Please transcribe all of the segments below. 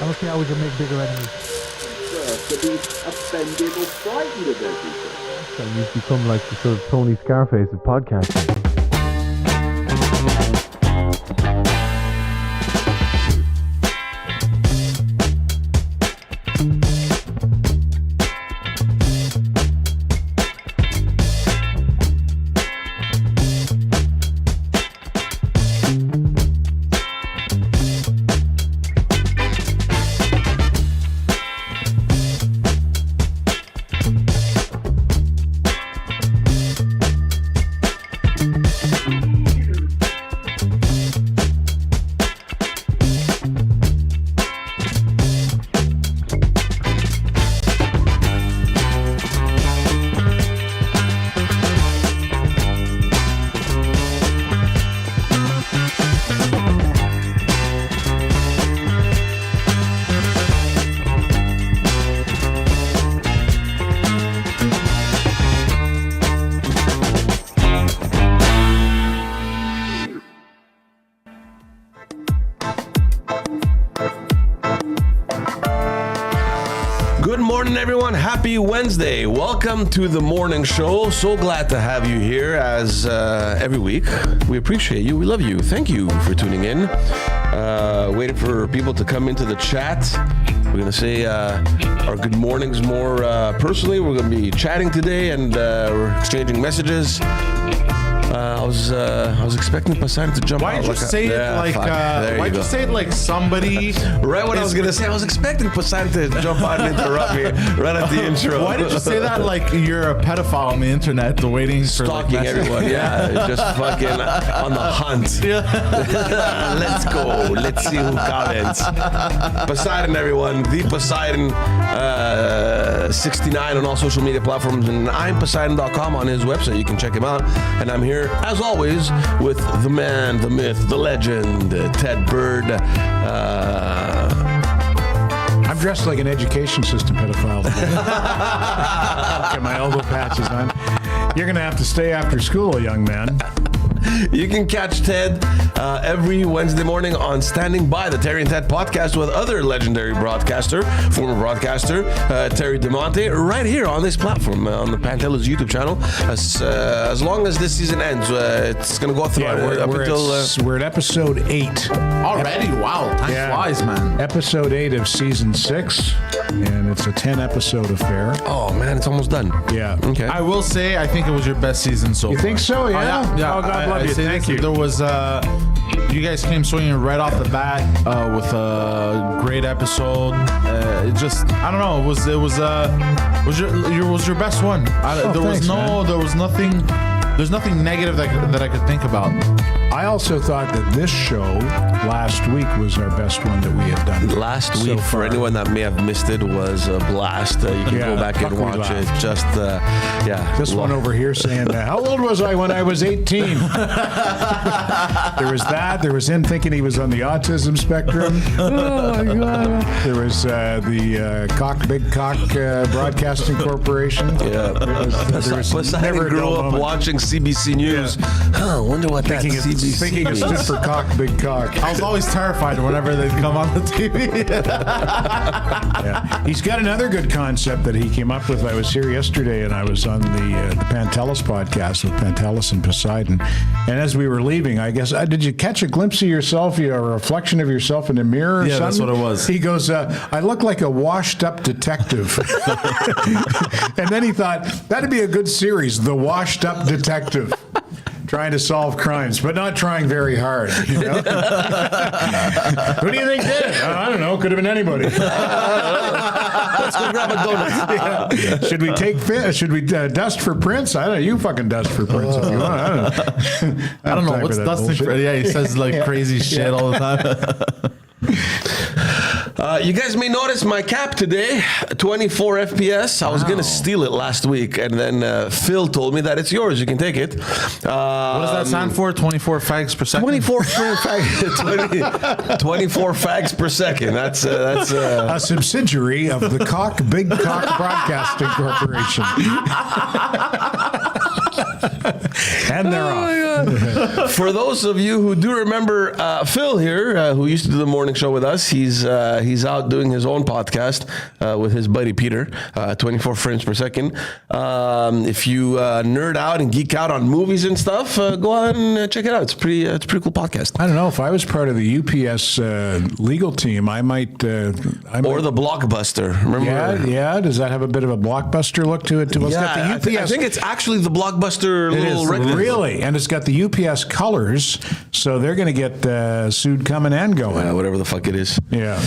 don't see how we can make bigger enemies. To be offended or frightened of everything. So you've become like the sort of Tony Scarface of podcasting. Happy Wednesday. Welcome to the morning show. So glad to have you here as every week. We appreciate you. We love you. Thank you for tuning in. Waiting for people to come into the chat. We're going to say our good mornings more personally. We're going to be chatting today and we're exchanging messages. I was expecting Poseidon to jump out. Why'd you say it like somebody? Right what I was going to say. I was expecting Poseidon to jump out and interrupt me right at the intro. Why did you say that like you're a pedophile on the internet waiting for stalking everyone? Yeah, just fucking on the hunt. Let's go. Let's see who comments. Poseidon, everyone. The Poseidon 69 on all social media platforms, and I'm Poseidon.com on his website. You can check him out. And I'm here, as always, with the man, the myth, the legend, Ted Bird. I'm dressed like an education system pedophile today. Got my elbow patches on. You're going to have to stay after school, young man. You can catch Ted every Wednesday morning on Standing By, the Terry and Ted podcast with other legendary broadcaster, former broadcaster, Terry DeMonte, right here on this platform, on the Pantelis YouTube channel. As long as this season ends, it's going to go through we're at episode 8. Already? Wow. Time flies, man. Episode 8 of season 6, and it's a 10-episode affair. Oh, man, it's almost done. Yeah. Okay. I will say, I think it was your best season so far. You think so? Yeah? Yeah. Oh, God love you. Thank you. There was, you guys came swinging right off the bat with a great episode. It just, I don't know. It was your best one. There's nothing negative that I could think about. I also thought that this show last week was our best one that we had done. Last week, for anyone that may have missed it, was a blast. You can go back and watch it. Just, This one over here saying, how old was I when I was 18? There was that. There was him thinking he was on the autism spectrum. Oh, my God. There was the Big Cock Broadcasting Corporation. Yeah. Poseidon grew up watching CBC News. I wonder what that CBC thinking it stood for Cock, Big Cock. I was always terrified whenever they'd come on the TV. Yeah. He's got another good concept that he came up with. I was here yesterday, and I was on the Pantelis podcast with Pantelis and Poseidon. And as we were leaving, I guess, did you catch a glimpse of yourself, a reflection of yourself in the mirror or something? That's what it was. He goes, I look like a washed-up detective. And then he thought, that'd be a good series, The Washed-Up Detective. Trying to solve crimes, but not trying very hard. You know? Who do you think did it? I don't know. Could have been anybody. Let's go grab a donut. Yeah. Should we dust for Prince? I don't know. You fucking dust for Prince if you want. I don't know. I don't know. What's dusting for? Yeah, he says like crazy shit all the time. You guys may notice my cap today, 24 FPS. I was going to steal it last week, and then Phil told me that it's yours. You can take it. What does that stand for? 24 fags per second? 24 fags per second. That's a subsidiary of the Big Cock Broadcasting Corporation. And they're off. For those of you who do remember Phil here, who used to do the morning show with us, he's out doing his own podcast with his buddy Peter, 24 frames per second. If you nerd out and geek out on movies and stuff, go out and check it out. It's a pretty cool podcast. I don't know if I was part of the UPS legal team, I might. Or the Blockbuster. Remember? Yeah. Does that have a bit of a Blockbuster look to it? Well, it's got the UPS. I think it's actually the Blockbuster It little is, rectangle. really, and it's got the UPS colors, so they're going to get sued coming and going. Whatever the fuck it is. Yeah.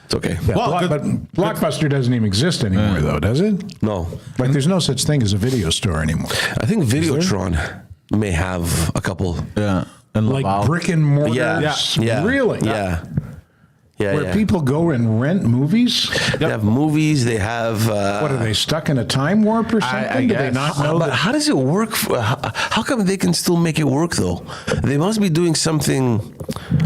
It's okay. Yeah, Well, but Blockbuster doesn't even exist anymore, though, does it? No. Like, there's no such thing as a video store anymore. I think Videotron may have a couple. Yeah. And Like Laval. brick and mortar. Yeah. Really? Yeah. Yeah. Where yeah. people go and rent movies? They have movies. They have. What are they stuck in a time warp or something? Do they guess. not know But that? how does it work? How come they can still make it work though? They must be doing something.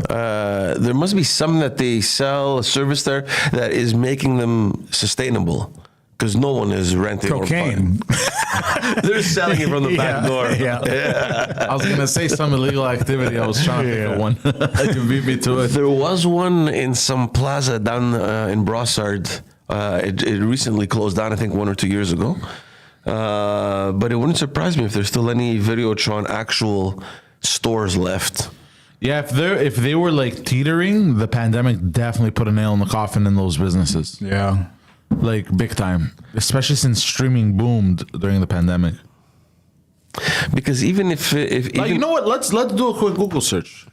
There must be something that they sell, a service there that is making them sustainable. Because no one is renting Cocaine. Or they're selling it from the back door. Yeah. I was going to say some illegal activity. I was trying to think of one. You beat me to it. There was one in some plaza down in Brossard. It recently closed down, I think 1 or 2 years ago. But it wouldn't surprise me if there's still any Videotron actual stores left. Yeah, if they were like teetering, the pandemic definitely put a nail in the coffin in those businesses. Yeah. Like big time, especially since streaming boomed during the pandemic. Because even if Like, you know what? Let's do a quick Google search.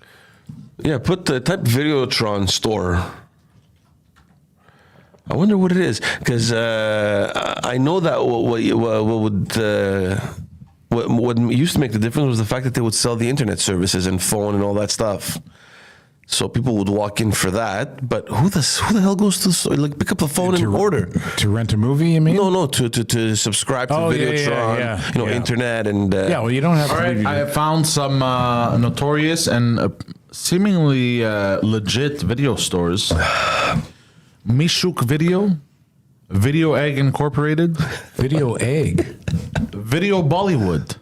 yeah, put the type Videotron store. I wonder what it is because I know that what used to make the difference was the fact that they would sell the internet services and phone and all that stuff. So people would walk in for that, but who the hell goes to the store? Like pick up the phone and order? To rent a movie, you mean? No, to subscribe to Oh, yeah, Videotron, yeah. internet and Yeah, well, you don't have to All right, leave I your- have found some notorious and seemingly legit video stores. Mishuk Video, Video Egg Incorporated, Video Egg. Video Bollywood,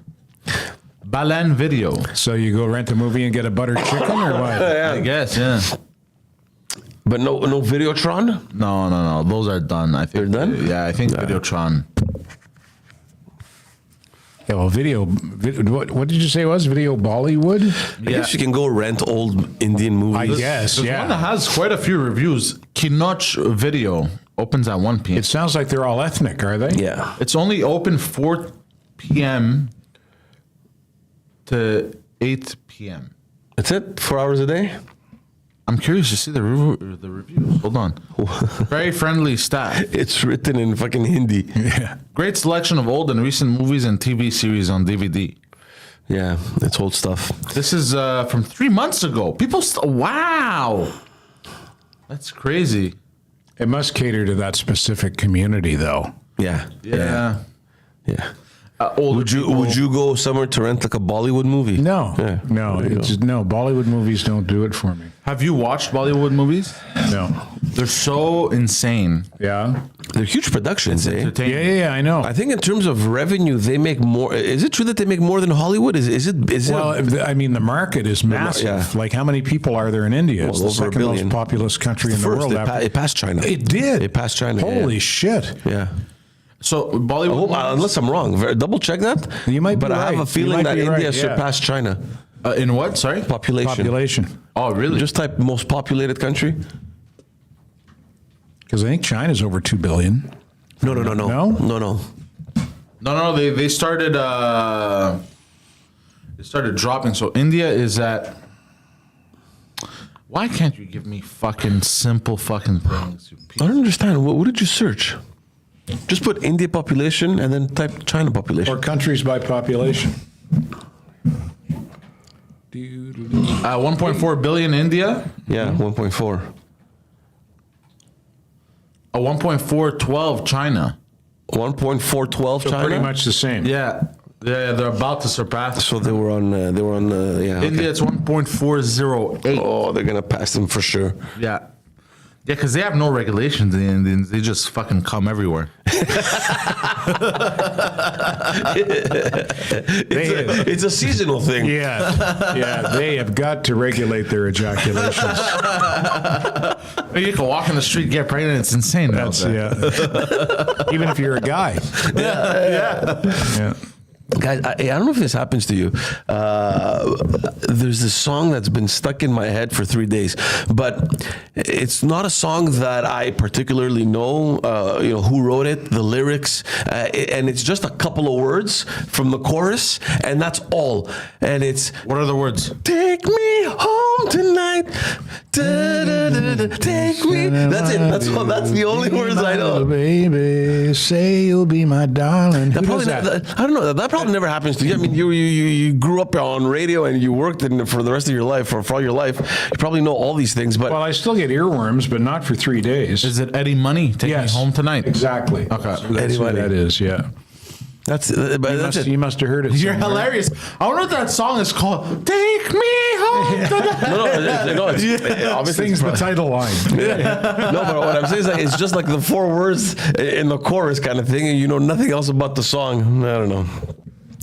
Balan Video. So you go rent a movie and get a buttered chicken or what? I guess, yeah. but no Videotron. No. Those are done. I think They're done? Yeah, I think Videotron. Yeah, well, what did you say it was? Video Bollywood? I guess you can go rent old Indian movies. I guess, There's one that has quite a few reviews. Kinoch Video opens at 1 p.m. It sounds like they're all ethnic, are they? Yeah. It's only open 4 p.m. to 8 p.m. That's it? 4 hours a day? I'm curious to see the reviews. Hold on. Very friendly staff. It's written in fucking Hindi. Yeah. Great selection of old and recent movies and TV series on DVD. Yeah, it's old stuff. This is from 3 months ago. Wow. That's crazy. It must cater to that specific community, though. Yeah. Yeah. Yeah. Older Would people. you go somewhere to rent like a Bollywood movie? No, Yeah. no, There you it's no. Bollywood movies don't do it for me. Have you watched Bollywood movies? No. They're so insane. Yeah. They're huge productions, eh? Yeah, I know. I think in terms of revenue, they make more. Is it true that they make more than Hollywood? Is it? Well, I mean, the market is massive. yeah. Like, how many people are there in India? It's Well, the over a second most billion. populous country in the first, world. it passed China. It did. It passed China. yeah, Holy yeah. shit. Yeah. So Bollywood. Unless I'm wrong, double check that. You might be but I have right. a You feeling might that be India right, yeah. surpassed China In what? Sorry. population. Oh, really? Just type most populated country. Because I think China's over 2 billion. No. No? No. They started. They started dropping. So India is at. Why can't you give me fucking simple fucking things? You piece I don't understand. What did you search? Just put India population and then type China population. Or countries by population. 1.4 billion India. Yeah, 1.4. 1.412 China. 1.412 So China. pretty much the same. Yeah, they're about to surpass. So they were on. Yeah. Okay. India, it's 1.408. Oh, they're gonna pass them for sure. Yeah. Yeah, because they have no regulations. The Indians, they just fucking come everywhere. It's a seasonal thing. Yeah, they have got to regulate their ejaculations. You can walk in the street, get pregnant. It's insane. That's even if you're a guy. Yeah. Guys, I don't know if this happens to you. There's this song that's been stuck in my head for 3 days, but it's not a song that I particularly know. Who wrote it, the lyrics, and it's just a couple of words from the chorus, and that's all. And it's, what are the words? Take me home tonight. Da, da, da, da, take me. That's it. That's the only words I know. Baby, say you'll be my darling. Who does that? I don't know. That probably never happens to you. I mean, you grew up on radio and you worked in for the rest of your life, or for all your life. You probably know all these things. But Well, I still get earworms, but not for 3 days. Is it Eddie Money? Take me home tonight. Exactly. Okay. That's who that is. Yeah. that's it. You must have heard it. You're somewhere. hilarious. I wonder what that song is called. Take me home tonight. No, it's obviously Sings the title line. No, but what I'm saying is like, it's just like the 4 words in the chorus kind of thing, and you know nothing else about the song. I don't know.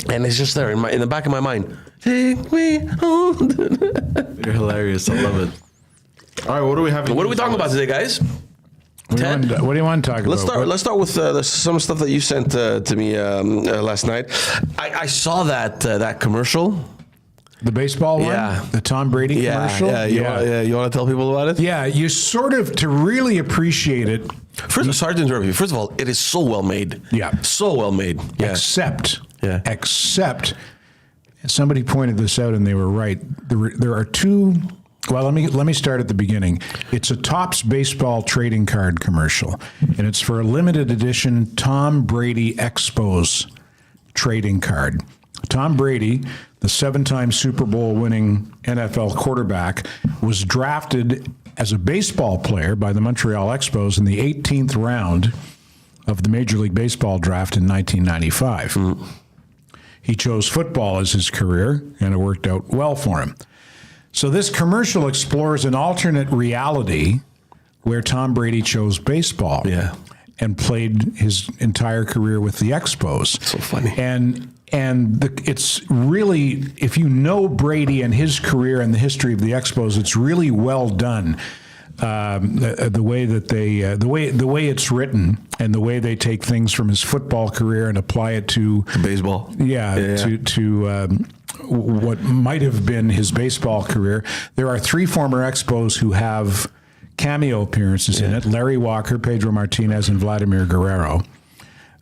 And it's just there in the back of my mind. Take me home. You're hilarious. I love it. All right, what do we have? What are we talking about today, guys? What do you want to talk about? Let's start with some stuff that you sent to me last night. I saw that commercial. The baseball one? Yeah. The Tom Brady commercial? You want to tell people about it? Yeah, you sort of, to really appreciate it. First of all, it is so well made. Yeah. So well made. Yeah. Except, somebody pointed this out and they were right. There are two. Well, let me start at the beginning. It's a Topps baseball trading card commercial, and it's for a limited edition Tom Brady Expos trading card. Tom Brady, the 7-time Super Bowl winning NFL quarterback, was drafted as a baseball player by the Montreal Expos in the 18th round of the Major League Baseball draft in 1995. He chose football as his career, and it worked out well for him. So this commercial explores an alternate reality where Tom Brady chose baseball and played his entire career with the Expos. So funny. It's really, if you know Brady and his career and the history of the Expos, it's really well done. The way that the way it's written and the way they take things from his football career and apply it to baseball. To what might have been his baseball career. There are 3 former Expos who have cameo appearances in it: Larry Walker, Pedro Martinez, and Vladimir Guerrero.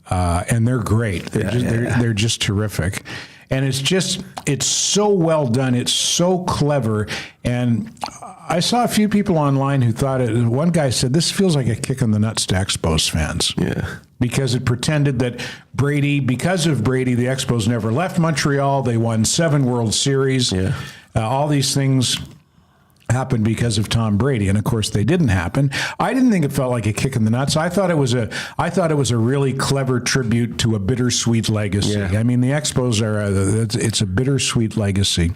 And they're great. They're just terrific. And it's so well done. It's so clever. And I saw a few people online who thought one guy said, this feels like a kick in the nuts to Expos fans. Yeah. Because it pretended that because of Brady, the Expos never left Montreal. They won 7 World Series. Yeah. All these things happened because of Tom Brady, and of course they didn't happen. I didn't think it felt like a kick in the nuts. I thought it was a really clever tribute to a bittersweet legacy. Yeah. I mean, the Expos it's a bittersweet legacy.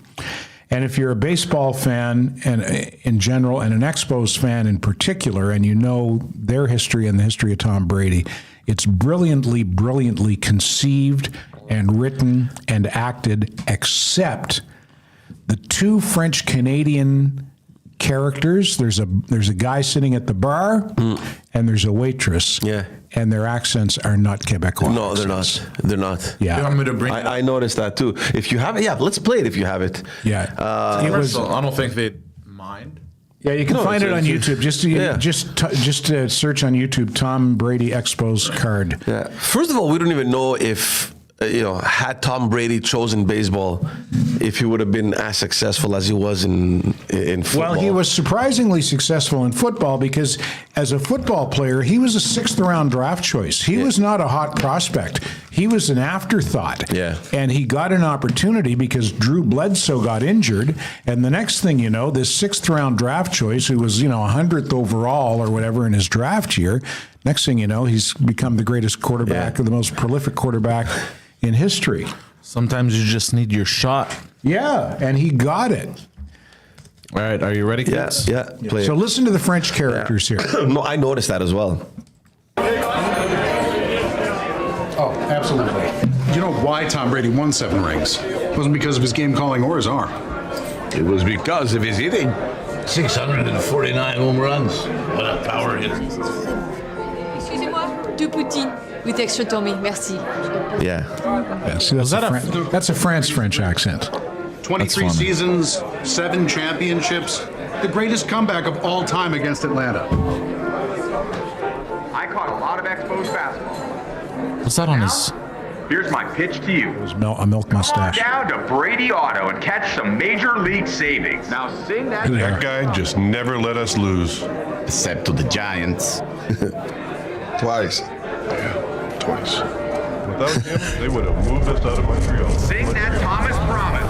And if you're a baseball fan and in general, and an Expos fan in particular, and you know their history and the history of Tom Brady, it's brilliantly conceived and written and acted, except the 2 French-Canadian characters. There's a guy sitting at the bar, and there's a waitress. Yeah. And their accents are not Quebecois. No, they're accents. not. They're not. Yeah. You want me to bring I noticed that too. If you have it, let's play it if you have it. Yeah. I don't think they'd mind. Yeah, you can find it on YouTube. Just search on YouTube Tom Brady Expos card. Yeah. First of all, we don't even know if had Tom Brady chosen baseball, if he would have been as successful as he was in football. Well, he was surprisingly successful in football because as a football player, he was a 6th round draft choice. He was not a hot prospect. He was an afterthought. Yeah. And he got an opportunity because Drew Bledsoe got injured. And the next thing you know, this 6th round draft choice, who was, 100th overall or whatever in his draft year, next thing you know, he's become the greatest quarterback or the most prolific quarterback in history. Sometimes you just need your shot. Yeah, and he got it. All right, are you ready, kids? Yeah. Play So it. listen to the French characters here. No, I noticed that as well. Oh, absolutely. You know why Tom Brady won 7 rings? It wasn't because of his game calling or his arm. It was because of his hitting. 649 home runs. What a power hitter. Excusez-moi, 2 poutines with extra Tommy, merci. Yeah. Yeah, see, that's a French accent. 23 seasons, 7 championships, the greatest comeback of all time against Atlanta. I caught a lot of Expos fastballs. What's that on his? Here's my pitch to you. It was a milk mustache. Down to Brady Auto and catch some major league savings. Now sing that. That guy just never let us lose. Except to the Giants. Twice. Yeah, twice. Without him, they would have moved us out of Montreal. Sing that Thomas Promise.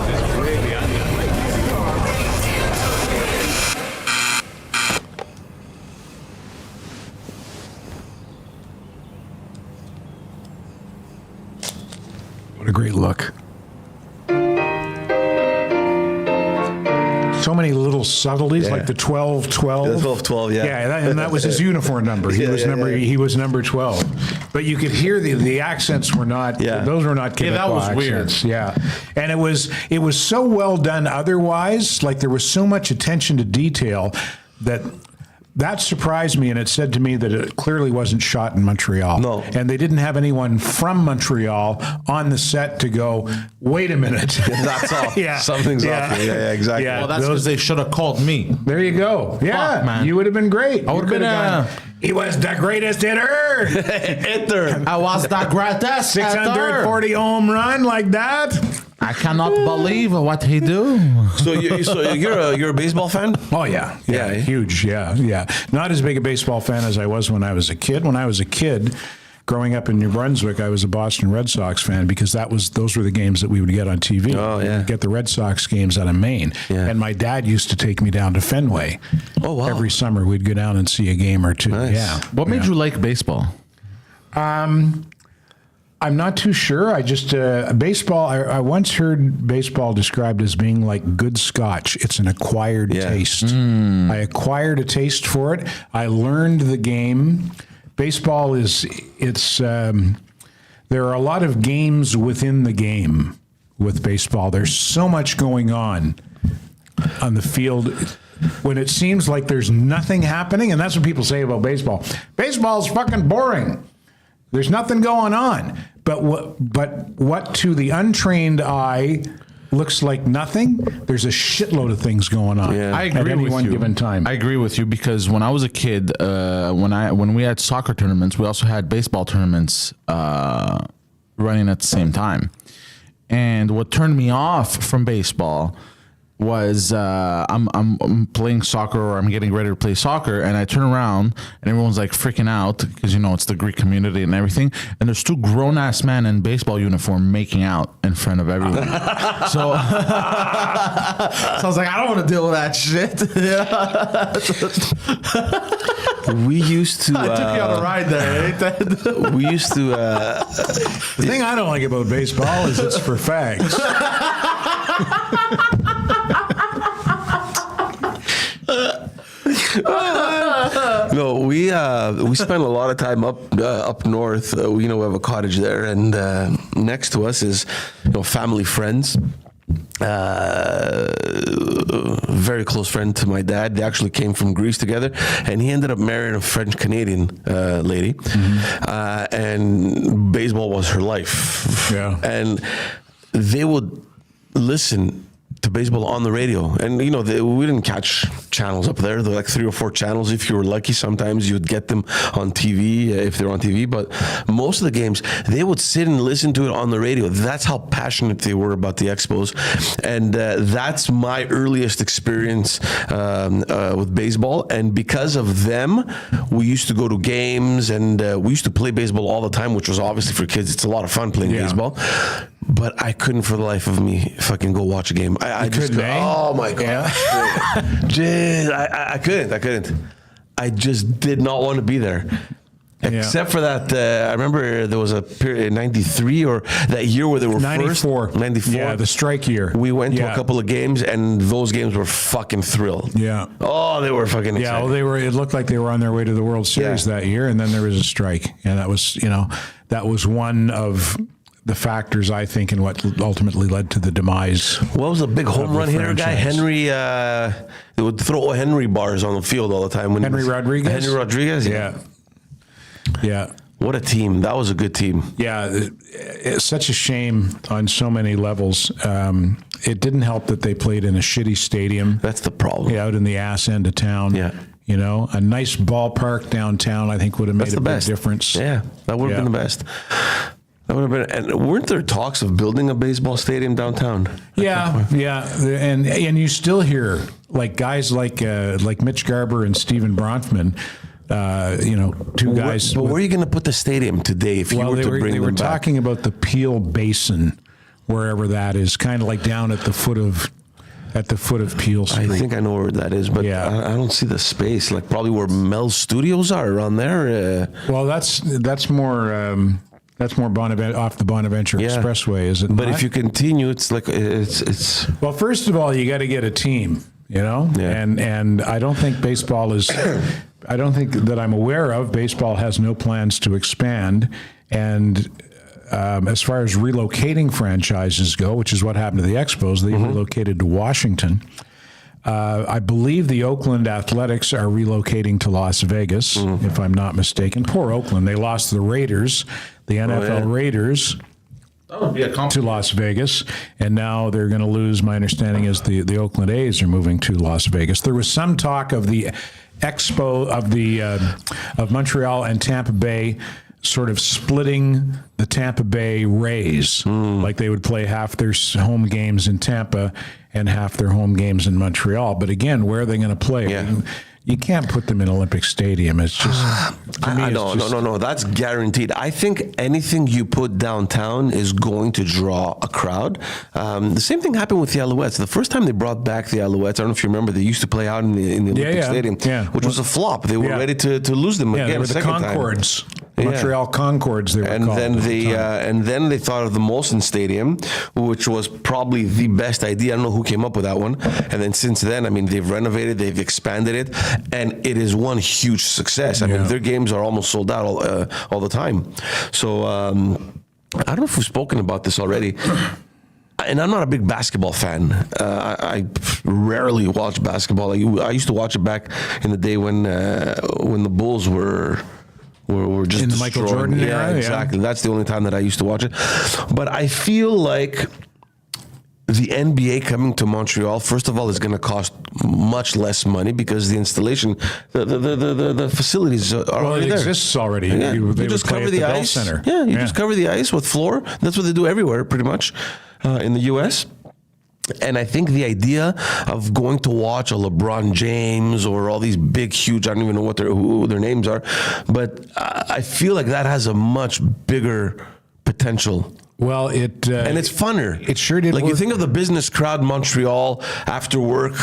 What a great look. So many little subtleties, like the 12-12. The 12-12, yeah. Yeah, and that was his uniform number. He was number 12. But you could hear the accents were not. Yeah. Those were not. Yeah, that was accents. Weird. Yeah, and it was so well done. Otherwise, like there was so much attention to detail that surprised me, and it said to me that it clearly wasn't shot in Montreal. No. And they didn't have anyone from Montreal on the set to go, wait a minute. That's all. Yeah. Something's off. Yeah, exactly. Yeah. Well, that's because they should have called me. There you go. Yeah, Fuck, man. you would have been great. I would have been He was the greatest hitter. I was the greatest. 640 home run like that. I cannot believe what he do. So you're a baseball fan? Oh yeah, huge. Yeah. Not as big a baseball fan as I was when I was a kid. When I was a kid, growing up in New Brunswick, I was a Boston Red Sox fan because those were the games that we would get on TV. Oh, yeah. We'd get the Red Sox games out of Maine, and my dad used to take me down to Fenway. Oh wow! Every summer we'd go down and see a game or two. Nice. Yeah. What made you like baseball? I'm not too sure. I just baseball. I once heard baseball described as being like good scotch. It's an acquired taste. I acquired a taste for it. I learned the game. Baseball there are a lot of games within the game with baseball. There's so much going on the field when it seems like there's nothing happening, and that's what people say about baseball. Baseball's fucking boring. There's nothing going on. But what to the untrained eye looks like nothing, there's a shitload of things going on. Yeah. I agree at any with one you. given time. I agree with you because when I was a kid, when we had soccer tournaments, we also had baseball tournaments running at the same time. And what turned me off from baseball was I'm playing soccer or I'm getting ready to play soccer, and I turn around and everyone's like freaking out because it's the Greek community and everything, and there's 2 grown-ass men in baseball uniform making out in front of everyone. so I was like, I don't want to deal with that shit. We used to. I took you on a ride there, ain't that? We used to. The thing I don't like about baseball is it's for fags. No, we spend a lot of time up north. We have a cottage there, and next to us is family friends. Very close friend to my dad. They actually came from Greece together, and he ended up marrying a French Canadian lady, and baseball was her life. Yeah, and they would listen to baseball on the radio, and we didn't catch channels up there. There were like 3 or 4 channels. If you were lucky, sometimes you'd get them on TV if they're on TV. But most of the games, they would sit and listen to it on the radio. That's how passionate they were about the Expos, and that's my earliest experience with baseball. And because of them, we used to go to games, and we used to play baseball all the time, which was obviously for kids. It's a lot of fun playing baseball. But I couldn't for the life of me fucking go watch a game. I just couldn't, eh? oh my god, Jeez, I couldn't. I just did not want to be there. Except for that, I remember there was a period in '93 or that year where they were 94. first. '94. Yeah, the strike year. We went to a couple of games, and those games were fucking thrill. Yeah. Oh, they were fucking exciting. Yeah, well, they were. It looked like they were on their way to the World Series that year, and then there was a strike, and that was one of the factors, I think, in what ultimately led to the demise. What was the big home run hitter guy? franchise. Henry. They would throw Henry bars on the field all the time. Henry Rodriguez? Henry Rodriguez. Yeah. Yeah. What a team! That was a good team. Yeah, it's such a shame on so many levels. It didn't help that they played in a shitty stadium. That's the problem. Out in the ass end of town. Yeah. You know, a nice ballpark downtown, I think, would have made a big difference. Yeah, that would have been the best. That would have been. And weren't there talks of building a baseball stadium downtown? Yeah, and you still hear like guys like Mitch Garber and Stephen Bronfman. Two guys. But where are you going to put the stadium today if you were to bring them back? They were talking about the Peel Basin, wherever that is, kind of like down at the foot of Peel Street. I think I know where that is, but I don't see the space. Like probably where Mel's studios are around there. Well, that's more off the Bonaventure Expressway, is it? But not? if you continue, it's like it's. Well, first of all, you got to get a team, and I don't think baseball is. I don't think that I'm aware of. Baseball has no plans to expand, and as far as relocating franchises go, which is what happened to the Expos, they relocated to Washington. I believe the Oakland Athletics are relocating to Las Vegas, if I'm not mistaken. Poor Oakland. They lost the Raiders, the NFL Raiders, to Las Vegas, and now they're going to lose. My understanding is the Oakland A's are moving to Las Vegas. There was some talk of the Expo of Montreal and Tampa Bay sort of splitting the Tampa Bay Rays, like they would play half their home games in Tampa and half their home games in Montreal. But again, where are they going to play? Yeah. You can't put them in Olympic Stadium. It's just no. That's guaranteed. I think anything you put downtown is going to draw a crowd. The same thing happened with the Alouettes. The first time they brought back the Alouettes, I don't know if you remember, they used to play out in the Olympic Stadium, which was a flop. They were ready to lose them again. They were the Concords. Montreal Concords, they were called. And then they thought of the Molson Stadium, which was probably the best idea. I don't know who came up with that one. And then since then, I mean, they've renovated, they've expanded it, and it is one huge success. I mean, their games are almost sold out all the time. So I don't know if we've spoken about this already. And I'm not a big basketball fan. I rarely watch basketball. I used to watch it back in the day when the Bulls were just in the Michael Jordan era. Yeah, exactly. That's the only time that I used to watch it. But I feel like the NBA coming to Montreal, first of all, is going to cost much less money because the installation, the facilities are already there. It exists already. Yeah. You just cover the ice. Center. Yeah, you just cover the ice with floor. That's what they do everywhere, pretty much, in the U.S. And I think the idea of going to watch a LeBron James or all these big, huge, I don't even know who their names are, but I feel like that has a much bigger potential. Well, and it's funner. It sure did. Like work. You think of the business crowd in Montreal after work,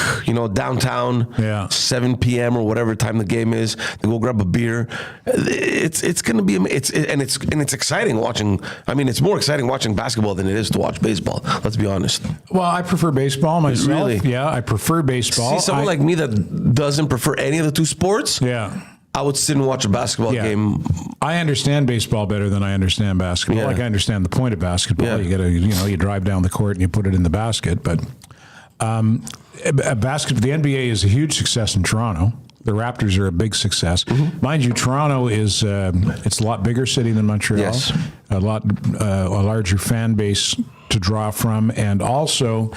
downtown, 7 p.m. or whatever time the game is. They go grab a beer. It's going to be it's exciting watching. I mean, it's more exciting watching basketball than it is to watch baseball. Let's be honest. Well, I prefer baseball myself. Really? Yeah, I prefer baseball. See, someone like me that doesn't prefer any of the two sports. Yeah. I would sit and watch a basketball game. I understand baseball better than I understand basketball. Yeah. Like I understand the point of basketball. Yeah. You got to, you drive down the court and you put it in the basket. But the NBA is a huge success in Toronto. The Raptors are a big success. Mind you, Toronto is it's a lot bigger city than Montreal. Yes. A larger fan base to draw from, and also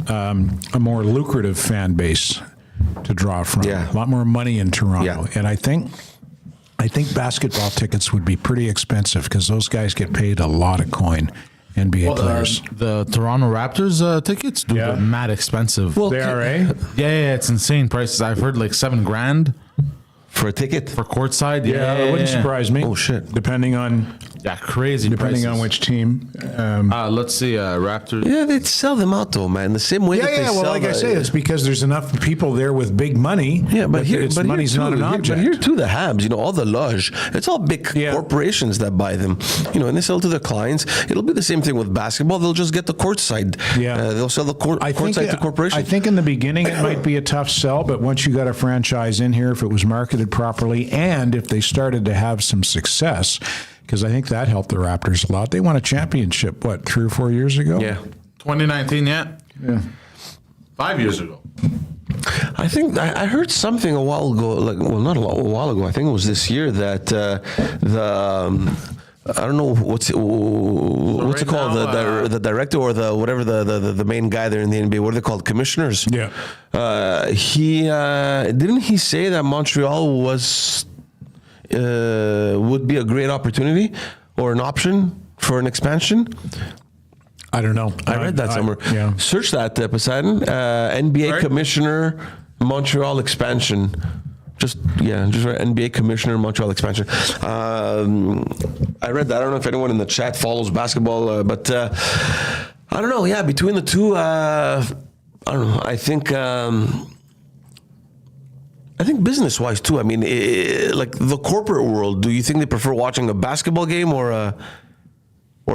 a more lucrative fan base to draw from. Yeah. A lot more money in Toronto. Yeah. And I think basketball tickets would be pretty expensive because those guys get paid a lot of coin. NBA players. The Toronto Raptors tickets, dude, they're mad expensive. Well, they are, eh? Yeah, it's insane prices. I've heard like $7,000 for a ticket for courtside. Yeah, it wouldn't surprise me. Oh shit! Depending on Yeah, crazy depending prices. on which team. Let's see, Raptors. Yeah, they sell them out though, man. The same way that they Well, sell like I say, it's because there's enough people there with big money. Yeah, but money's not an object. But here too, the Habs, all the Lodge, it's all big corporations that buy them, and they sell to their clients. It'll be the same thing with basketball. They'll just get the court side. Yeah, they'll sell the court side to corporations. I think in the beginning it might be a tough sell, but once you got a franchise in here, if it was marketed properly, and if they started to have some success, because I think that helped the Raptors a lot. They won a championship, 3 or 4 years ago? Yeah. 2019, yeah. 5 years ago. I think I heard something a while ago, not a while ago. I think it was this year that I don't know what's it called, the director or the whatever the main guy there in the NBA. What are they called? Commissioners. Yeah. He didn't he say that Montreal would be a great opportunity or an option for an expansion? I don't know. I read that somewhere. Search that, Poseidon. NBA Commissioner, Montreal expansion. Just write NBA Commissioner, Montreal expansion. I read that. I don't know if anyone in the chat follows basketball, but I don't know. Yeah, between the two, I don't know. I think business-wise too. I mean, like the corporate world. Do you think they prefer watching a basketball game or a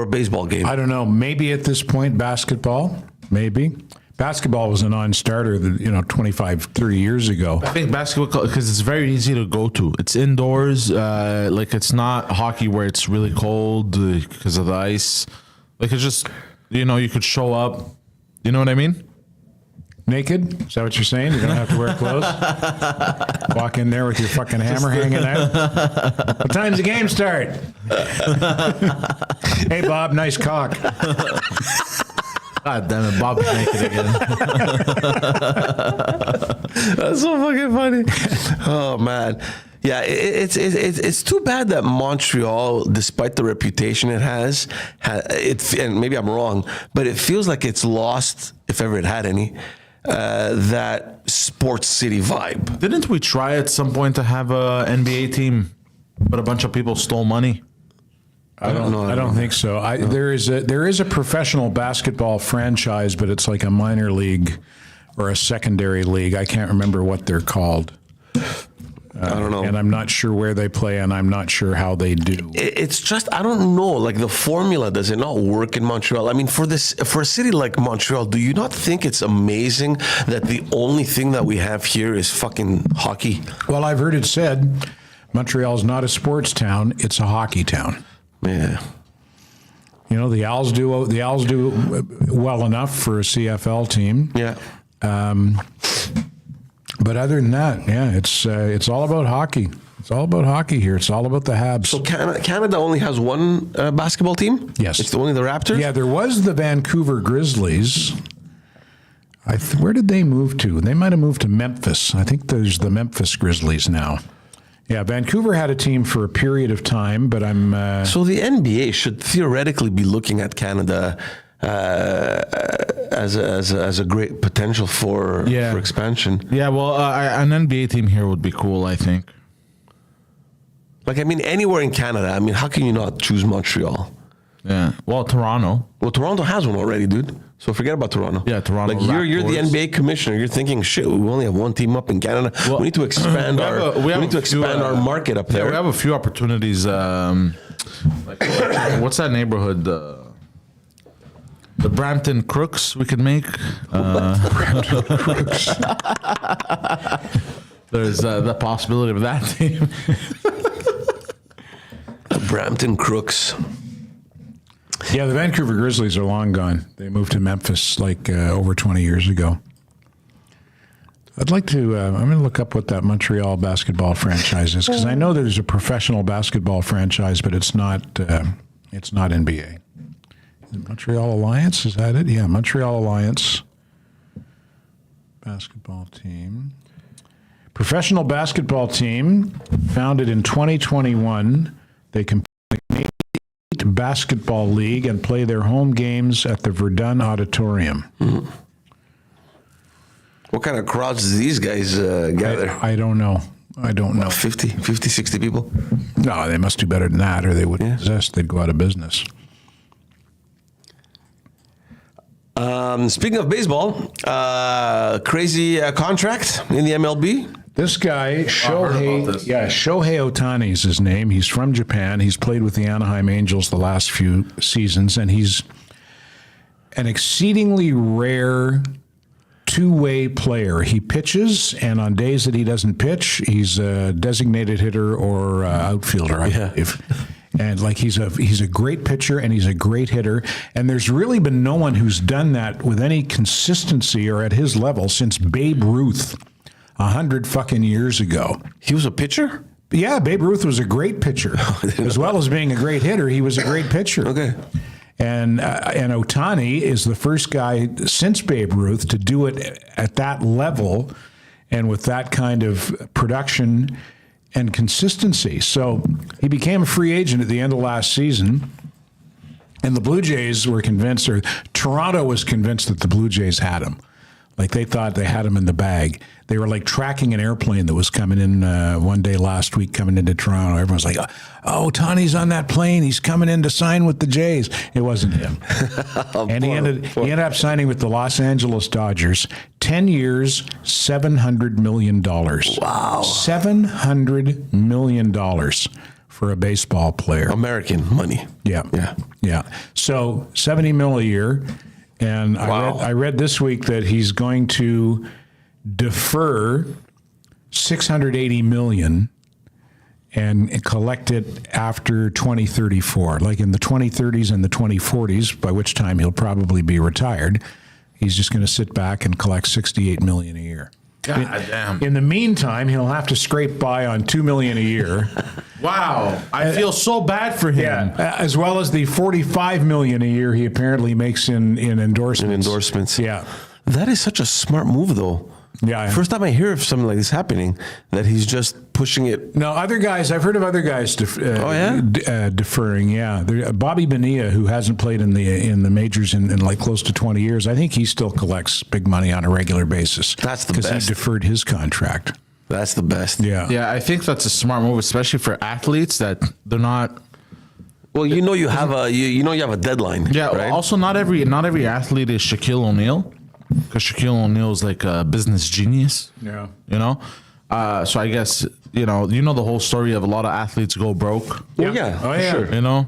baseball game? I don't know. Maybe at this point, basketball. Maybe. Basketball was a non-starter, 25, 30 years ago. I think basketball, because it's very easy to go to. It's indoors. It's not hockey where it's really cold because of the ice. Like, it's just, you could show up. You know what I mean? Naked? Is that what you're saying? You don't have to wear clothes? Walk in there with your fucking hammer hanging out? What time's the game start? Hey, Bob, nice cock. God damn it, Bob's naked again. That's so fucking funny. Oh, man. Yeah, it's too bad that Montreal, despite the reputation it has, and maybe I'm wrong, but it feels like it's lost, if ever it had any, that sports city vibe. Didn't we try at some point to have a NBA team, but a bunch of people stole money? I don't know. I don't think so. There is a professional basketball franchise, but it's like a minor league or a secondary league. I can't remember what they're called. I don't know. And I'm not sure where they play, and I'm not sure how they do. It's just, I don't know, like the formula, does it not work in Montreal? I mean, for a city like Montreal, do you not think it's amazing that the only thing that we have here is fucking hockey? Well, I've heard it said Montreal's not a sports town, it's a hockey town. Yeah. The Owls do well enough for a CFL team. Yeah. But other than that, it's all about hockey. It's all about hockey here. It's all about the Habs. So Canada only has one basketball team? Yes. It's only the Raptors? Yeah, there was the Vancouver Grizzlies. Where did they move to? They might have moved to Memphis. I think there's the Memphis Grizzlies now. Yeah, Vancouver had a team for a period of time, but I'm... So the NBA should theoretically be looking at Canada as a great potential for expansion. Yeah, well, an NBA team here would be cool, I think. Like, I mean, anywhere in Canada. I mean, how can you not choose Montreal? Yeah. Well, Toronto. Well, Toronto has one already, dude. So forget about Toronto. Yeah, Toronto. Like you're the NBA commissioner. You're thinking, shit, we only have one team up in Canada. Well, we need to expand our market up there. Yeah, we have a few opportunities. What's that neighborhood? The Brampton Crooks. We could make. There's the possibility of that team. The Brampton Crooks. Yeah, the Vancouver Grizzlies are long gone. They moved to Memphis over 20 years ago. I'd like to, I'm going to look up what that Montreal basketball franchise is, because I know there's a professional basketball franchise, but it's not NBA. Is it Montreal Alliance? Is that it? Yeah, Montreal Alliance basketball team. Professional basketball team, founded in 2021. They compete Basketball League and play their home games at the Verdun Auditorium. What kind of crowds do these guys gather? I don't know. I don't know. 50, 60 people? No, they must do better than that, or they wouldn't exist. They'd go out of business. Speaking of baseball, crazy contract in the MLB. This guy, Shohei Ohtani is his name. He's from Japan. He's played with the Anaheim Angels the last few seasons, and he's an exceedingly rare two-way player. He pitches, and on days that he doesn't pitch, he's a designated hitter or outfielder, I believe. And like he's a great pitcher and he's a great hitter. And there's really been no one who's done that with any consistency or at his level since Babe Ruth 100 fucking years ago. He was a pitcher? Yeah, Babe Ruth was a great pitcher. As well as being a great hitter, he was a great pitcher. Okay. And Ohtani is the first guy since Babe Ruth to do it at that level and with that kind of production and consistency. So he became a free agent at the end of last season, and the Blue Jays were convinced, or Toronto was convinced that the Blue Jays had him. Like they thought they had him in the bag. They were like tracking an airplane that was coming in one day last week, coming into Toronto. Everyone's like, "Oh, Tony's on that plane. He's coming in to sign with the Jays." It wasn't him. And he ended up signing with the Los Angeles Dodgers. 10 years, $700 million. Wow. $700 million for a baseball player. American money. Yeah. So $70 million a year. And I read this week that he's going to defer $680 million and collect it after 2034, like in the 2030s and the 2040s, by which time he'll probably be retired. He's just going to sit back and collect $68 million a year. God damn. In the meantime, he'll have to scrape by on $2 million a year. Wow. I feel so bad for him. Yeah, as well as the $45 million a year he apparently makes in endorsements. Yeah. That is such a smart move, though. Yeah. First time I hear of something like this happening, that he's just pushing it. No, other guys, I've heard of other guys deferring. Yeah. Bobby Bonilla, who hasn't played in the majors in like close to 20 years, I think he still collects big money on a regular basis. That's the best. Because he deferred his contract. That's the best. Yeah. Yeah, I think that's a smart move, especially for athletes that they're not. Well, you have a deadline. Yeah. Right? Also, not every athlete is Shaquille O'Neal, because Shaquille O'Neal is like a business genius. Yeah. So I guess the whole story of a lot of athletes go broke. Well, yeah. Oh yeah. Sure.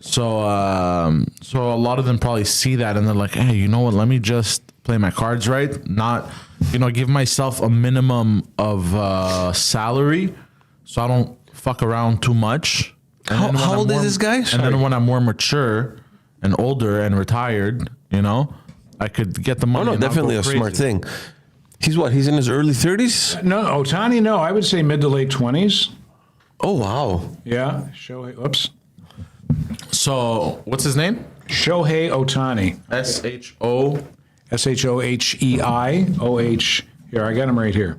So a lot of them probably see that and they're like, hey, you know what? Let me just play my cards right. Not, give myself a minimum of salary, so I don't fuck around too much. How old is this guy? And then when I'm more mature and older and retired, I could get the money. Oh no, definitely a smart thing. He's what? He's in his early 30s? No, Ohtani, no. I would say mid to late 20s. Oh, wow. Yeah. Shohei, oops. So, what's his name? Shohei Ohtani. S-H-O. S-H-O-H-E-I-O-H. Here, I got him right here.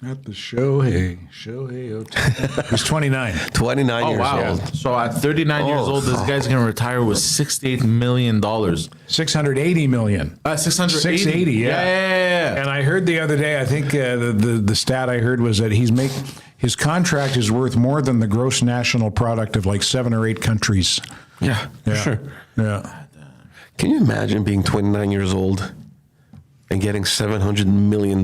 At the Shohei Ohtani. He's 29. 29 years old. So at 39 years old, this guy's going to retire with $68 million. $680 million. 680, yeah. And I heard the other day, I think the stat I heard was that his contract is worth more than the gross national product of like 7 or 8 countries. Yeah, for sure. Yeah. Can you imagine being 29 years old and getting $700 million?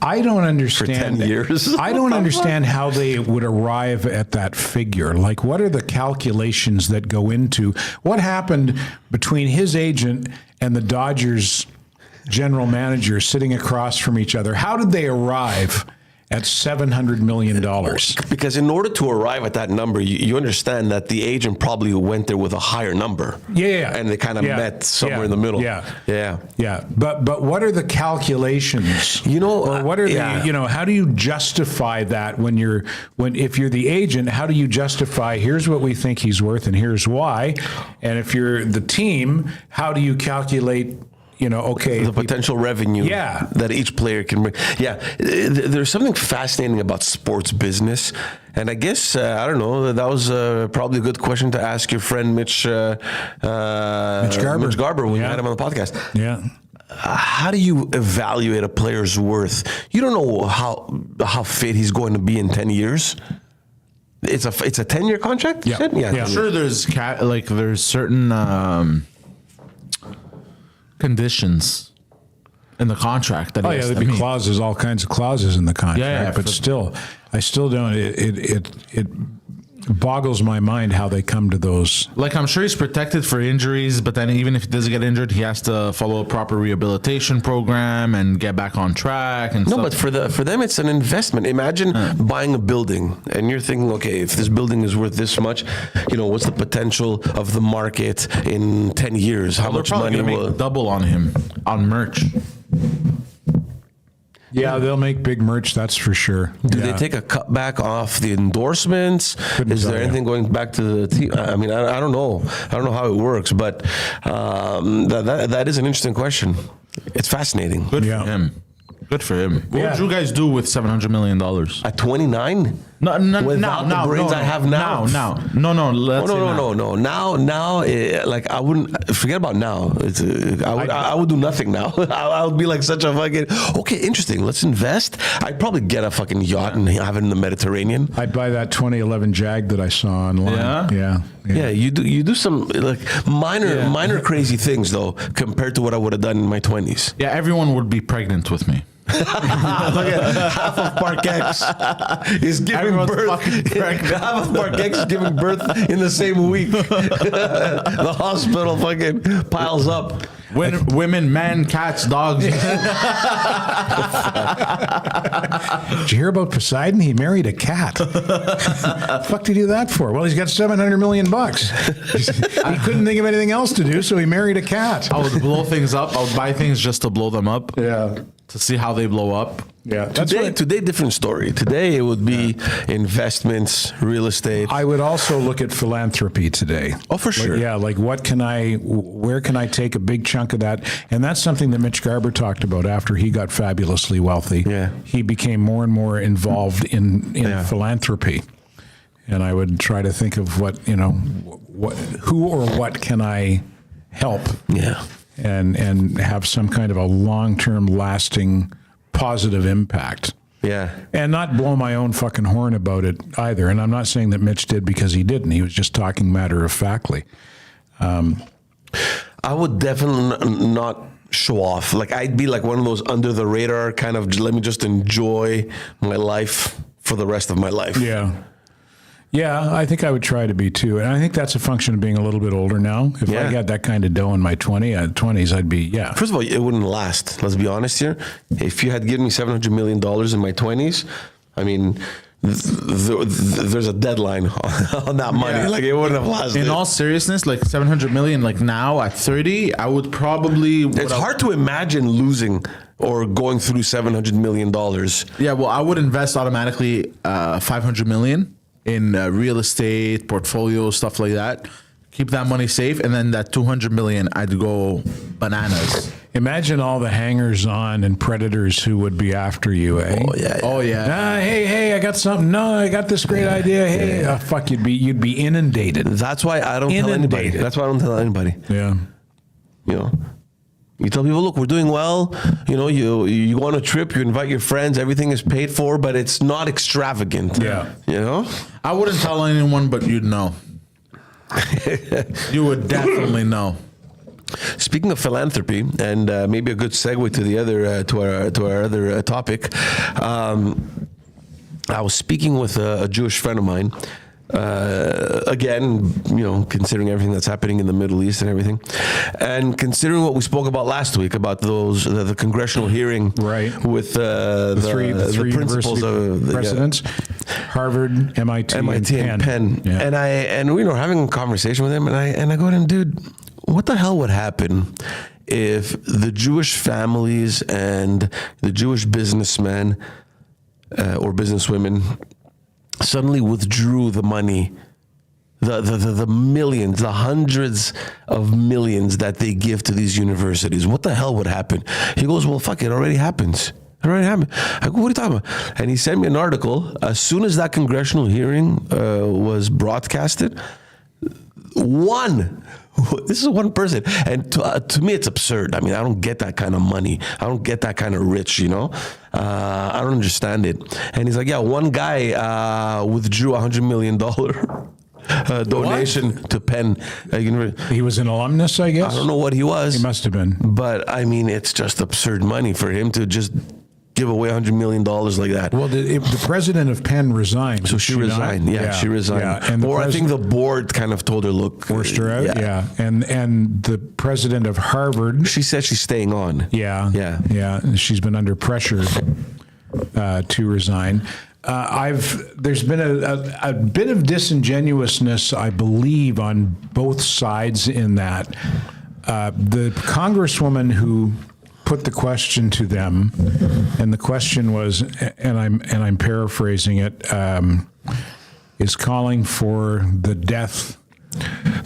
I don't understand. For 10 years? I don't understand how they would arrive at that figure. Like, what are the calculations that go into what happened between his agent and the Dodgers general manager sitting across from each other? How did they arrive at $700 million? Because in order to arrive at that number, you understand that the agent probably went there with a higher number. Yeah. And they kind of met somewhere in the middle. Yeah. But what are the calculations? Or what are the, how do you justify that if you're the agent, how do you justify, here's what we think he's worth and here's why? And if you're the team, how do you calculate the potential revenue that each player can bring. Yeah, there's something fascinating about sports business. And I guess, I don't know, that was probably a good question to ask your friend Mitch Garber when you had him on the podcast. Yeah. how do you evaluate a player's worth? You don't know how fit he's going to be in 10 years. It's a 10-year contract. Yeah. Yeah. I'm sure there's certain conditions in the contract that. Oh yeah, there'd be clauses, all kinds of clauses in the contract. Yeah, but still, I still don't. It boggles my mind how they come to those. Like, I'm sure he's protected for injuries, but then even if he doesn't get injured, he has to follow a proper rehabilitation program and get back on track. And No, stuff. but for them, it's an investment. Imagine buying a building, and you're thinking, okay, if this building is worth this much, what's the potential of the market in 10 years? How much money will make double on him on merch? Yeah, they'll make big merch, that's for sure. Do they take a cutback off the endorsements? Is there anything going back to the team? I mean, I don't know. I don't know how it works, but that is an interesting question. It's fascinating. Good for him. Good for him. What would you guys do with $700 million? At 29? No, Without the brains I have now. No. Now, like I wouldn't forget about now. I would do nothing now. I would be like such a fucking okay. Interesting. Let's invest. I'd probably get a fucking yacht and have it in the Mediterranean. I'd buy that 2011 Jag that I saw online. Yeah. You do some like minor crazy things though compared to what I would have done in my 20s. Yeah, everyone would be pregnant with me. Look at half of Park X is giving birth. Half of Park X is giving birth in the same week. The hospital fucking piles up. Women, men, cats, dogs. Did you hear about Poseidon? He married a cat. The fuck did he do that for? Well, he's got $700 million. He couldn't think of anything else to do, so he married a cat. I would blow things up. I would buy things just to blow them up. Yeah. To see how they blow up. Yeah. Today, different story. Today, it would be investments, real estate. I would also look at philanthropy today. Oh, for sure. Like where can I take a big chunk of that? And that's something that Mitch Garber talked about after he got fabulously wealthy. Yeah. He became more and more involved in philanthropy. And I would try to think of who or what can I help? Yeah. And have some kind of a long-term lasting positive impact. Yeah. And not blow my own fucking horn about it either. And I'm not saying that Mitch did because he didn't. He was just talking matter-of-factly. I would definitely not show off. Like, I'd be like one of those under the radar kind of, let me just enjoy my life for the rest of my life. Yeah. Yeah, I think I would try to be too. And I think that's a function of being a little bit older now. If I had that kind of dough in my 20s, I'd be, First of all, it wouldn't last. Let's be honest here. If you had given me $700 million in my 20s, I mean, there's a deadline on that money. Yeah. Like, it wouldn't have lasted. In all seriousness, like 700 million, like now at 30, I would probably... It's hard to imagine losing or going through $700 million. Yeah, well, I would invest automatically 500 million in real estate, portfolio, stuff like that. Keep that money safe, and then that 200 million, I'd go bananas. Imagine all the hangers-on and predators who would be after you, eh? Oh yeah. Hey, I got something. No, I got this great idea. Hey, fuck, you'd be inundated. That's why I don't tell anybody. That's why I don't tell anybody. Yeah. You tell people, look, we're doing well. You go on a trip, you invite your friends, everything is paid for, but it's not extravagant. Yeah. I wouldn't tell anyone, but you'd know. You would definitely know. Speaking of philanthropy, and maybe a good segue to the other to our other topic, I was speaking with a Jewish friend of mine. Again, considering everything that's happening in the Middle East and everything, and considering what we spoke about last week about the congressional hearing, right, with the three principals of the presidents, Harvard, MIT, and Penn. Yeah. And we were having a conversation with him, and I go to him, dude, what the hell would happen if the Jewish families and the Jewish businessmen or businesswomen suddenly withdrew the money, the millions, the hundreds of millions that they give to these universities? What the hell would happen? He goes, well, fuck, it already happens. It already happened. I go, what are you talking about? And he sent me an article. As soon as that congressional hearing was broadcasted, one This is one person, and to me, it's absurd. I mean, I don't get that kind of money. I don't get that kind of rich. You know, I don't understand it. And he's like, yeah, one guy withdrew $100 million donation to Penn University. He was an alumnus, I guess. I don't know what he was. He must have been. But I mean, it's just absurd money for him to just give away $100 million like that. Well, the president of Penn resigned. So she resigned. Yeah, she resigned. Yeah. And I think the board kind of told her, look. Forced her out. Yeah. And the president of Harvard. She said she's staying on. Yeah. She's been under pressure to resign. There's been a bit of disingenuousness, I believe, on both sides in that. The congresswoman who put the question to them, and the question was, and I'm paraphrasing it, is calling for the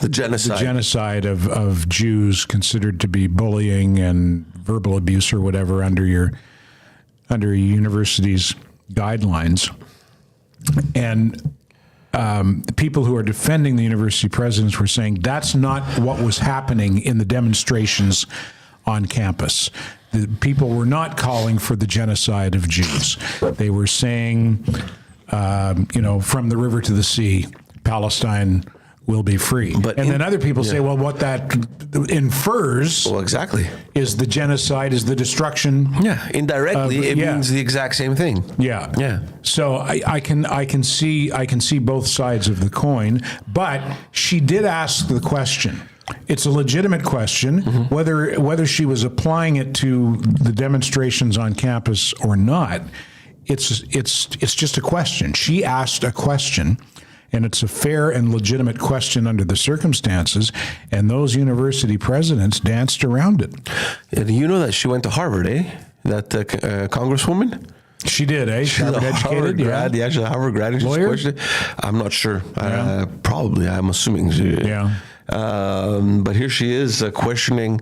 genocide of Jews considered to be bullying and verbal abuse or whatever under your university's guidelines. And the people who are defending the university presidents were saying that's not what was happening in the demonstrations on campus. The people were not calling for the genocide of Jews. They were saying, from the river to the sea, Palestine will be free. And then other people say, well, what that infers is the genocide, is the destruction. Yeah, indirectly, it means the exact same thing. Yeah. So I can see both sides of the coin, but she did ask the question. It's a legitimate question, whether she was applying it to the demonstrations on campus or not. It's just a question. She asked a question, and it's a fair and legitimate question under the circumstances, and those university presidents danced around it. And you know that she went to Harvard, eh? That congresswoman? She did, eh? She's a Harvard grad. Yeah, she's a Harvard grad. Lawyer? I'm not sure. Yeah. Probably. I'm assuming. But here she is questioning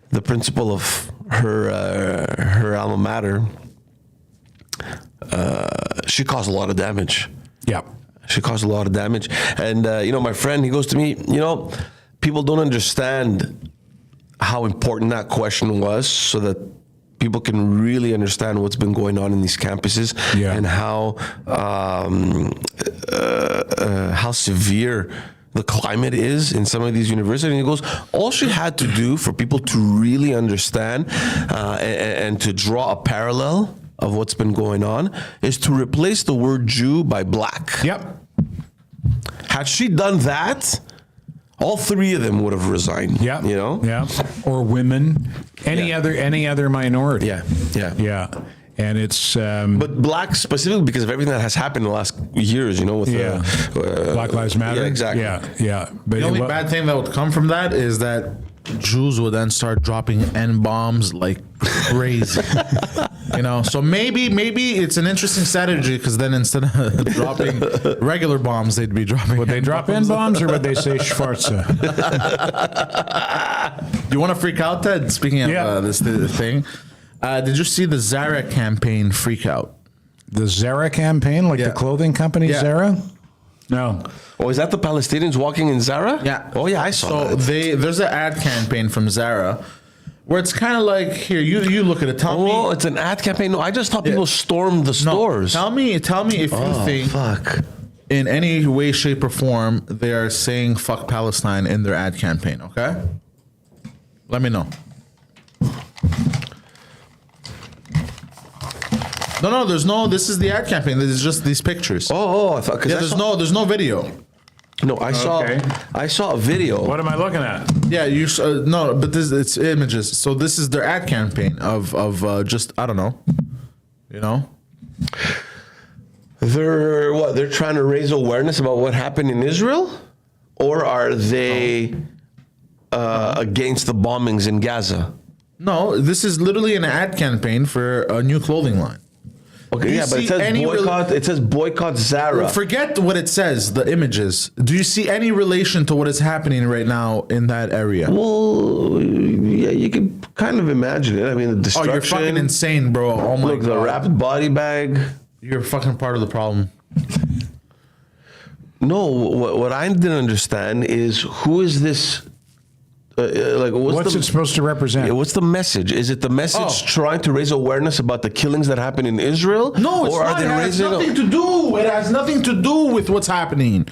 the principal of her alma mater. She caused a lot of damage. Yeah. She caused a lot of damage. And, my friend, he goes to me, people don't understand how important that question was, so that people can really understand what's been going on in these campuses and how severe the climate is in some of these universities. And he goes, all she had to do for people to really understand and to draw a parallel of what's been going on is to replace the word Jew by black. Yep. Had she done that, all three of them would have resigned. Yeah. Yeah. Or women, any other minority. Yeah. And it's but black specifically because of everything that has happened in the last years, with Black Lives Matter. Yeah, exactly. Yeah. But the only bad thing that would come from that is that Jews would then start dropping N-bombs like crazy. So maybe it's an interesting strategy, because then instead of dropping regular bombs, they'd be dropping. Would they drop N-bombs, or would they say Schwarze? Do you want to freak out, Ted? Speaking of this thing, did you see the Zara campaign freak out? The Zara campaign, the clothing company Zara? No. Oh, is that the Palestinians walking in Zara? Yeah. Oh, yeah, I saw that. There's an ad campaign from Zara where it's kind of like, here, you look at it. Tell me. Oh, it's an ad campaign? No, I just thought people stormed the stores. Tell me if you think in any way, shape, or form they are saying fuck Palestine in their ad campaign, okay? Let me know. No, this is the ad campaign. This is just these pictures. I thought, there's no video. No, I saw a video. What am I looking at? Yeah, but it's images. So this is their ad campaign of just, I don't know, They're trying to raise awareness about what happened in Israel, or are they against the bombings in Gaza? No, this is literally an ad campaign for a new clothing line. Okay, but it says boycott. It says boycott Zara. Forget what it says. The images. Do you see any relation to what is happening right now in that area? Well, yeah, you can kind of imagine it. I mean, the destruction. Oh, you're fucking insane, bro. Oh my God. The wrapped body bag. You're fucking part of the problem. No, what I didn't understand is who is this Like, What's it supposed to represent? Yeah, what's the message? Is it the message trying to raise awareness about the killings that happen in Israel? No, it's not. It has nothing to do. It has nothing to do with what's happening.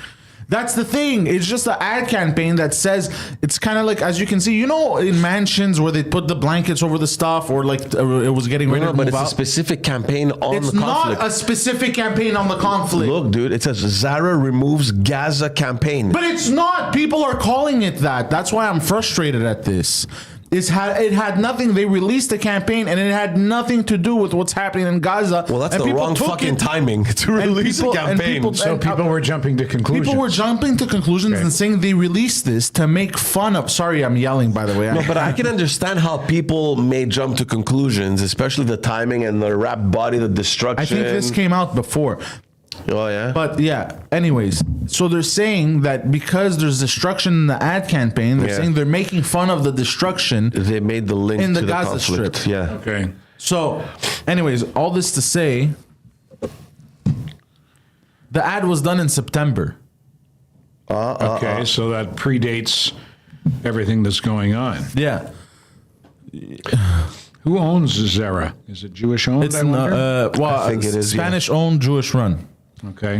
That's the thing. It's just an ad campaign that says it's kind of like, as you can see, you know, in mansions where they put the blankets over the stuff, or like it was getting ready to move but it's out. a specific campaign on It's the conflict. not a specific campaign on the conflict. Look, dude, it says Zara removes Gaza campaign. But it's not. People are calling it that. That's why I'm frustrated at this. It had nothing. They released a campaign, and it had nothing to do with what's happening in Gaza. Well, that's and the people wrong took fucking it, timing to release a campaign. So people were jumping to conclusions. People were jumping to conclusions and saying they released this to make fun of. Sorry, I'm yelling, by the way. No, but I can understand how people may jump to conclusions, especially the timing and the rap body, the destruction. I think this came out before. Oh, yeah? But yeah, anyways, so they're saying that because there's destruction in the ad campaign, they're saying they're making fun of the destruction. They made the link in the to Gaza the conflict. Strip. Yeah. Okay. So, anyways, all this to say, the ad was done in September. Okay, so that predates everything that's going on. Yeah. Who owns Zara? Is it Jewish owned? It's I wonder? I think it is, Spanish owned, Jewish run. Okay.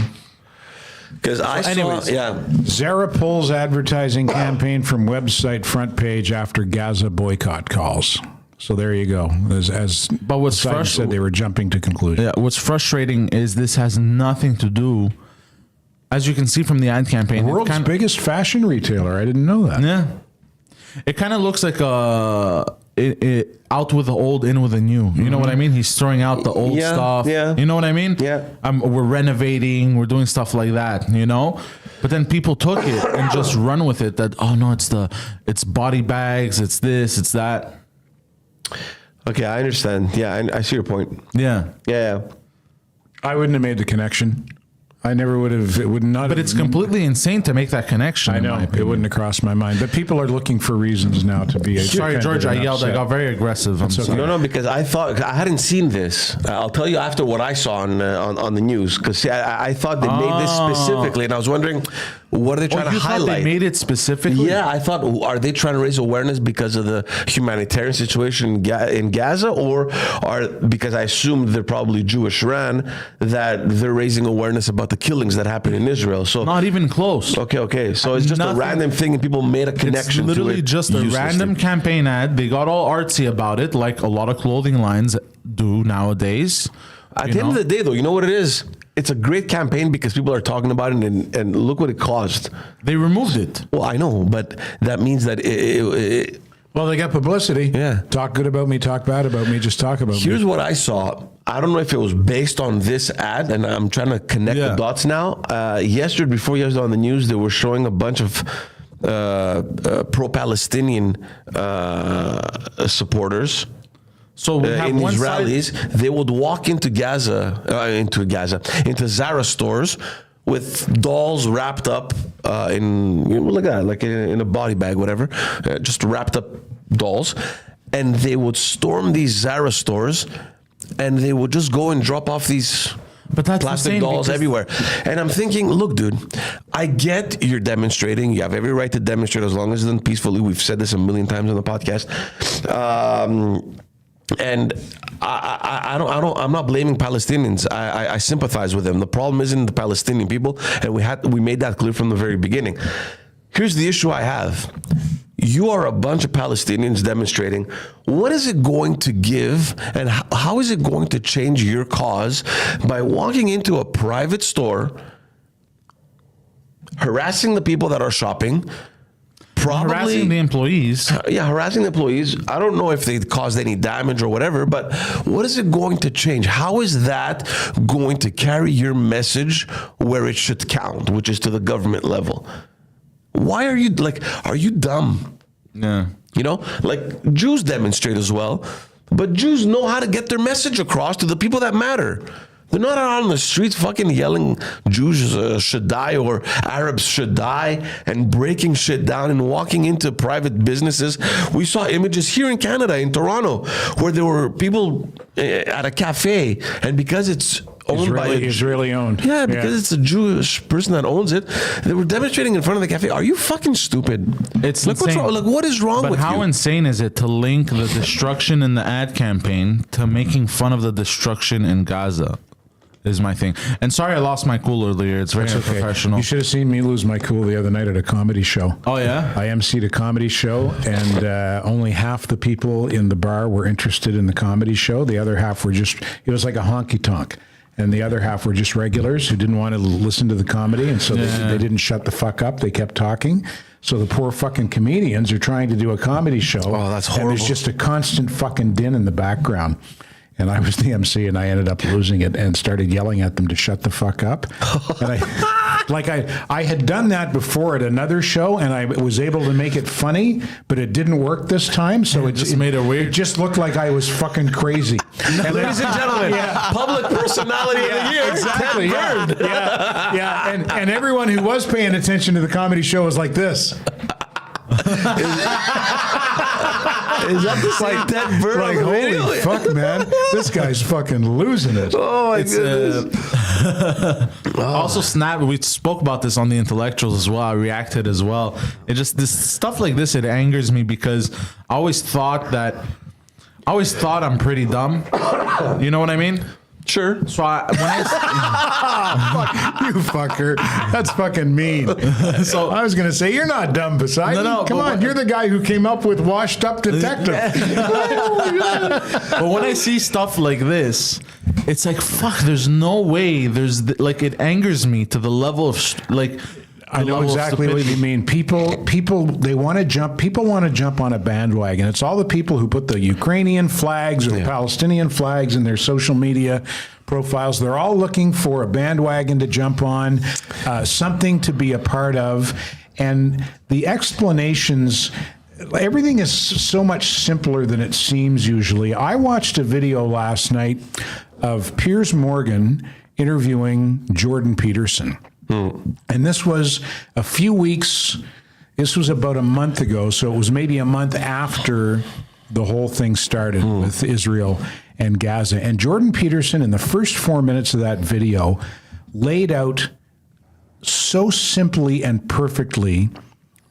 Because I anyways. saw, Zara pulls advertising campaign from website front page after Gaza boycott calls. So there you go. But what's Poseidon said, they were jumping to conclusions. Yeah, what's frustrating is this has nothing to do, as you can see from the ad campaign. World's biggest fashion retailer. I didn't know that. Yeah. It kind of looks like out with the old, in with the new. You know what I mean? He's throwing out the old stuff. Yeah. You know what I mean? Yeah. We're renovating. We're doing stuff like that. You know. But then people took it and just run with it. That it's body bags. It's this. It's that. Okay, I understand. Yeah, I see your point. Yeah. Yeah. I wouldn't have made the connection. I never would have. It would not. But it's completely insane to make that connection. I know it wouldn't have crossed my mind. But people are looking for reasons now to be. Sorry, George. I yelled. I got very aggressive. I'm sorry. No, because I thought I hadn't seen this. I'll tell you after what I saw on the news. Because I thought they made this specifically, and I was wondering, what are they trying to highlight? They made it specifically. Yeah, I thought, are they trying to raise awareness because of the humanitarian situation in Gaza, or because I assumed they're probably Jewish ran, that they're raising awareness about the killings that happened in Israel? So not even close. Okay. So it's just a random thing, and people made a connection. It's literally to it just a random campaign ad. They got all artsy about it, like a lot of clothing lines do nowadays. At the end of the day, though, you know what it is? It's a great campaign because people are talking about it, and look what it caused. They removed it. Well, I know, but that means that well, they got publicity. Yeah. Talk good about me, talk bad about me, just talk about me. Here's what I saw. I don't know if it was based on this ad, and I'm trying to connect the dots now. Before yesterday on the news, they were showing a bunch of pro-Palestinian supporters. So we have in one these rallies, they would walk into Zara stores with dolls wrapped up in a body bag, whatever, just wrapped up dolls, and they would storm these Zara stores, and they would just go and drop off these plastic dolls everywhere. And I'm thinking, look, dude, I get you're demonstrating. You have every right to demonstrate as long as it's done peacefully. We've said this a million times on the podcast. And I'm not blaming Palestinians. I sympathize with them. The problem isn't the Palestinian people, and we made that clear from the very beginning. Here's the issue I have. You are a bunch of Palestinians demonstrating. What is it going to give, and how is it going to change your cause by walking into a private store, harassing the people that are shopping, harassing the employees? Harassing the employees. I don't know if they caused any damage or whatever, but what is it going to change? How is that going to carry your message where it should count, which is to the government level? Why are you dumb? Yeah. You know, Jews demonstrate as well, but Jews know how to get their message across to the people that matter. They're not out on the streets fucking yelling Jews should die or Arabs should die and breaking shit down and walking into private businesses. We saw images here in Canada, in Toronto, where there were people at a cafe, and because it's owned by Israeli owned. Yeah, because it's a Jewish person that owns it. They were demonstrating in front of the cafe. Are you fucking stupid? It's like, what's insane. wrong? Like, what is wrong But with how you? insane is it to link the destruction in the ad campaign to making fun of the destruction in Gaza? Is my thing. And sorry I lost my cool earlier. It's very unprofessional. You should have seen me lose my cool the other night at a comedy show. Oh, yeah? I emceed a comedy show, and only half the people in the bar were interested in the comedy show. The other half were just, it was like a honky tonk. And the other half were just regulars who didn't want to listen to the comedy, and so they didn't shut the fuck up. They kept talking. So the poor fucking comedians are trying to do a comedy show. Oh, that's horrible. And there's just a constant fucking din in the background. And I was the MC, and I ended up losing it and started yelling at them to shut the fuck up. And I had done that before at another show, and I was able to make it funny, but it didn't work this time. So it just made it weird. It just looked like I was fucking crazy. Ladies and gentlemen, public personality of the year. Exactly. Ted Bird. Yeah. And everyone who was paying attention to the comedy show was like this. Is that the same Ted Bird? Like, holy fuck, man. This guy's fucking losing it. Oh, my goodness. Also, Snap, we spoke about this on the Intellectuals as well. I reacted as well. It just, this stuff like this, it angers me because I always thought I'm pretty dumb. You know what I mean? Sure. So when You fucker. That's fucking mean. So I was going to say, you're not dumb, Poseidon. No, Come on, you're the guy who came up with washed up detective. But when I see stuff like this, it's like, fuck, there's no way. It angers me to the level of, I know exactly what you mean. People want to jump on a bandwagon. It's all the people who put the Ukrainian flags or Palestinian flags in their social media profiles. They're all looking for a bandwagon to jump on, something to be a part of. And the explanations, everything is so much simpler than it seems usually. I watched a video last night of Piers Morgan interviewing Jordan Peterson. And this was a few weeks, this was about a month ago, so it was maybe a month after the whole thing started with Israel and Gaza. And Jordan Peterson, in the first 4 minutes of that video, laid out so simply and perfectly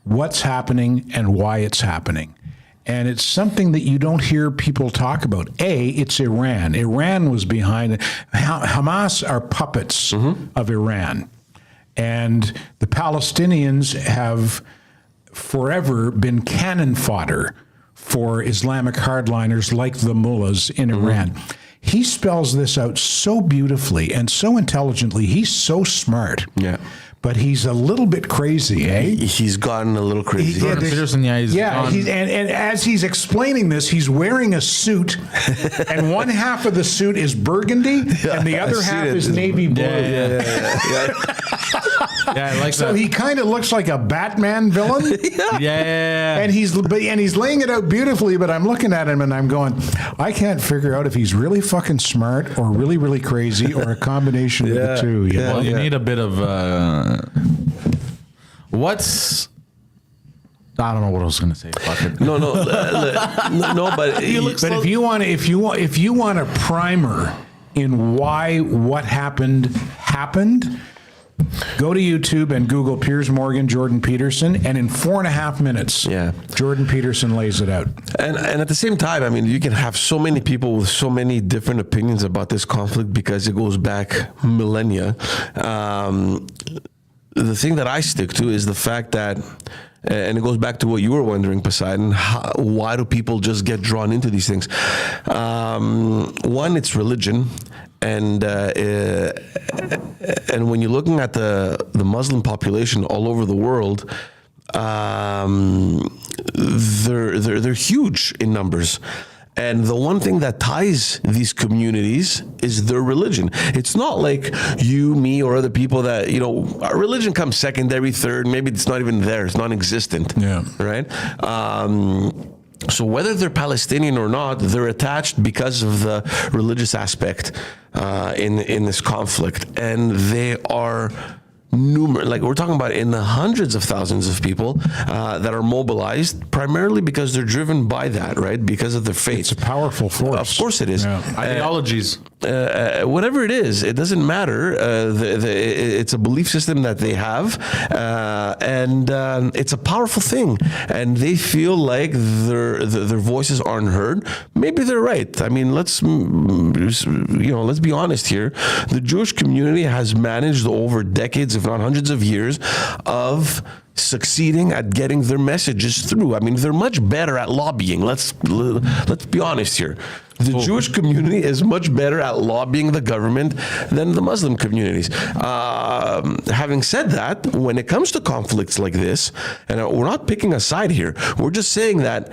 what's happening and why it's happening. And it's something that you don't hear people talk about. It's Iran. Iran was behind it. Hamas are puppets of Iran. And the Palestinians have forever been cannon fodder for Islamic hardliners like the mullahs in Iran. He spells this out so beautifully and so intelligently. He's so smart. Yeah. But he's a little bit crazy, eh? He's gotten a little crazy. Jordan Peterson, he's gone. And as he's explaining this, he's wearing a suit, and one half of the suit is burgundy, and the other half is navy blue. Yeah, I like So that. he kind of looks like a Batman villain. Yeah. And he's laying it out beautifully, but I'm looking at him and I'm going, I can't figure out if he's really fucking smart or really, really crazy or a combination of the two. You know? Well, you need a bit of what's. I don't know what I was gonna say. Fuck it. No, but But if you want a primer in why what happened, go to YouTube and Google Piers Morgan, Jordan Peterson, and in 4.5 minutes, Jordan Peterson lays it out. And at the same time, I mean, you can have so many people with so many different opinions about this conflict because it goes back millennia. The thing that I stick to is the fact that, and it goes back to what you were wondering, Poseidon, why do people just get drawn into these things? One, it's religion. And when you're looking at the Muslim population all over the world, they're huge in numbers. And the one thing that ties these communities is their religion. It's not like you, me, or other people that, our religion comes secondary, third, maybe it's not even there, it's non-existent. Yeah. Right? So whether they're Palestinian or not, they're attached because of the religious aspect in this conflict. And they are numerous, like we're talking about in the hundreds of thousands of people that are mobilized, primarily because they're driven by that, right? Because of their faith. It's a powerful force. Of course it is. Yeah. Ideologies. whatever it is, it doesn't matter. It's a belief system that they have, and it's a powerful thing. And they feel like their voices aren't heard. Maybe they're right. I mean, let's be honest here. The Jewish community has managed over decades, if not hundreds of years, of succeeding at getting their messages through. I mean, they're much better at lobbying. Let's be honest here. The Jewish community is much better at lobbying the government than the Muslim communities. Having said that, when it comes to conflicts like this, and we're not picking a side here, we're just saying that